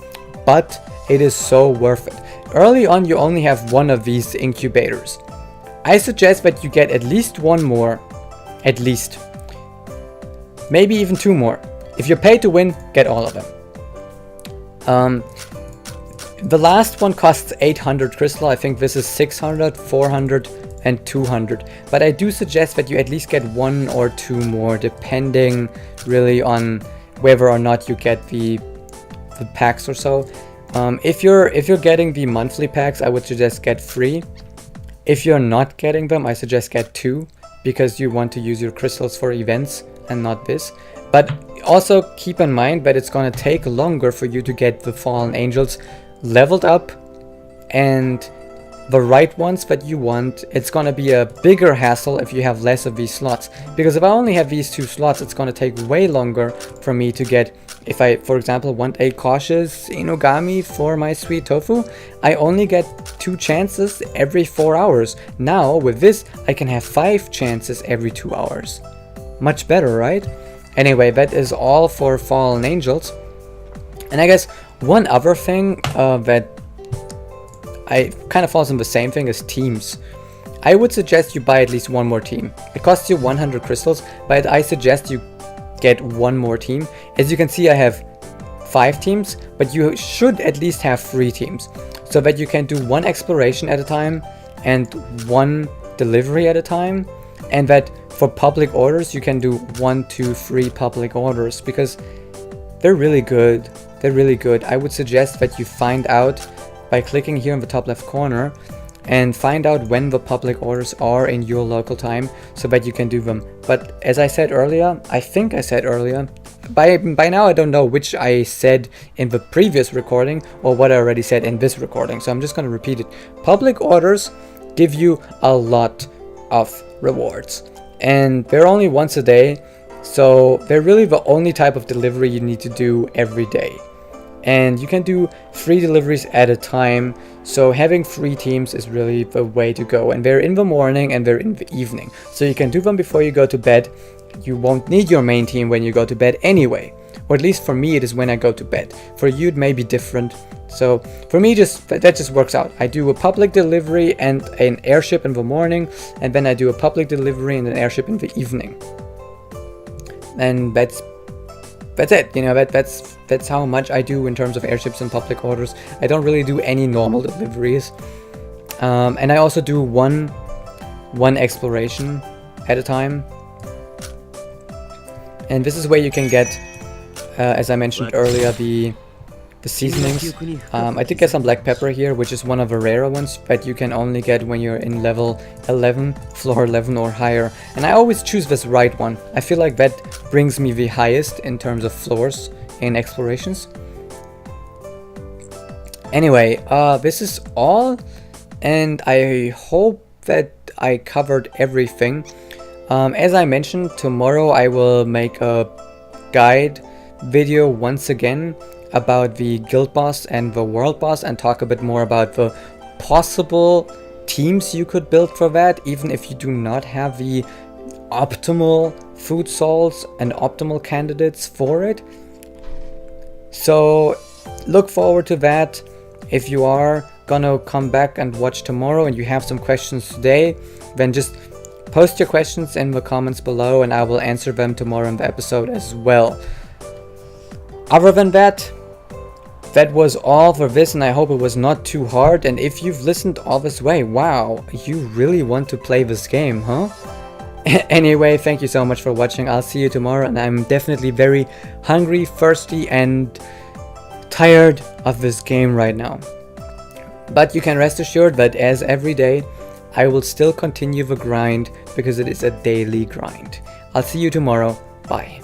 but it is so worth it. Early on, you only have one of these incubators. I suggest that you get at least one more, at least. Maybe even two more. If you're paid to win, get all of them. The last one costs 800 crystal. I think this is 600, 400, and 200. But I do suggest that you at least get one or two more, depending really on whether or not you get the packs or so. If you're getting the monthly packs, I would suggest get 3. If you're not getting them, I suggest get 2, because you want to use your crystals for events and not this. But also keep in mind that it's going to take longer for you to get the fallen angels leveled up and the right ones that you want. It's going to be a bigger hassle if you have less of these slots, because if I only have these 2 slots, it's going to take way longer for me to get. If I, for example, want a cautious inugami for my sweet tofu, I only get 2 chances every 4 hours. Now with this, I can have 5 chances every 2 hours. Much better, right? Anyway, that is all for fallen angels. And I guess one other thing that I kind of falls in the same thing as teams. I would suggest you buy at least one more team. It costs you 100 crystals, but I suggest you get one more team. As you can see, I have 5 teams, but you should at least have 3 teams, so that you can do 1 exploration at a time and 1 delivery at a time, and that for public orders you can do 1, 2, 3 public orders, because they're really good. They're really good. I would suggest that you find out by clicking here in the top left corner and find out when the public orders are in your local time so that you can do them. But as I said earlier, I think I said earlier, by now I don't know which I said in the previous recording or what I already said in this recording, so I'm just going to repeat it. Public orders give you a lot of rewards, and they're only once a day, so they're really the only type of delivery you need to do every day. And you can do 3 deliveries at a time, so having 3 teams is really the way to go. And they're in the morning and they're in the evening, so you can do them before you go to bed. You won't need your main team when you go to bed anyway, or at least for me it is when I go to bed. For you it may be different, so for me that just works out. I do a public delivery and an airship in the morning, and then I do a public delivery and an airship in the evening, and that's it. You know, that's how much I do in terms of airships and public orders. I don't really do any normal deliveries, and I also do one exploration at a time. And this is where you can get, as I mentioned earlier, the seasonings. I did get some black pepper here, which is one of the rarer ones that you can only get when you're in level 11, floor 11 or higher. And I always choose this right one. I feel like that brings me the highest in terms of floors in explorations. Anyway, this is all, and I hope that I covered everything. As I mentioned, tomorrow I will make a guide video once again about the guild boss and the world boss, and talk a bit more about the possible teams you could build for that, even if you do not have the optimal food salts and optimal candidates for it. So look forward to that. If you are gonna come back and watch tomorrow and you have some questions today, then just post your questions in the comments below and I will answer them tomorrow in the episode as well. Other than that, that was all for this, and I hope it was not too hard. And if you've listened all this way, wow, you really want to play this game, huh? Anyway, thank you so much for watching. I'll see you tomorrow, and I'm definitely very hungry, thirsty, and tired of this game right now. But you can rest assured that as every day, I will still continue the grind, because it is a daily grind. I'll see you tomorrow. Bye.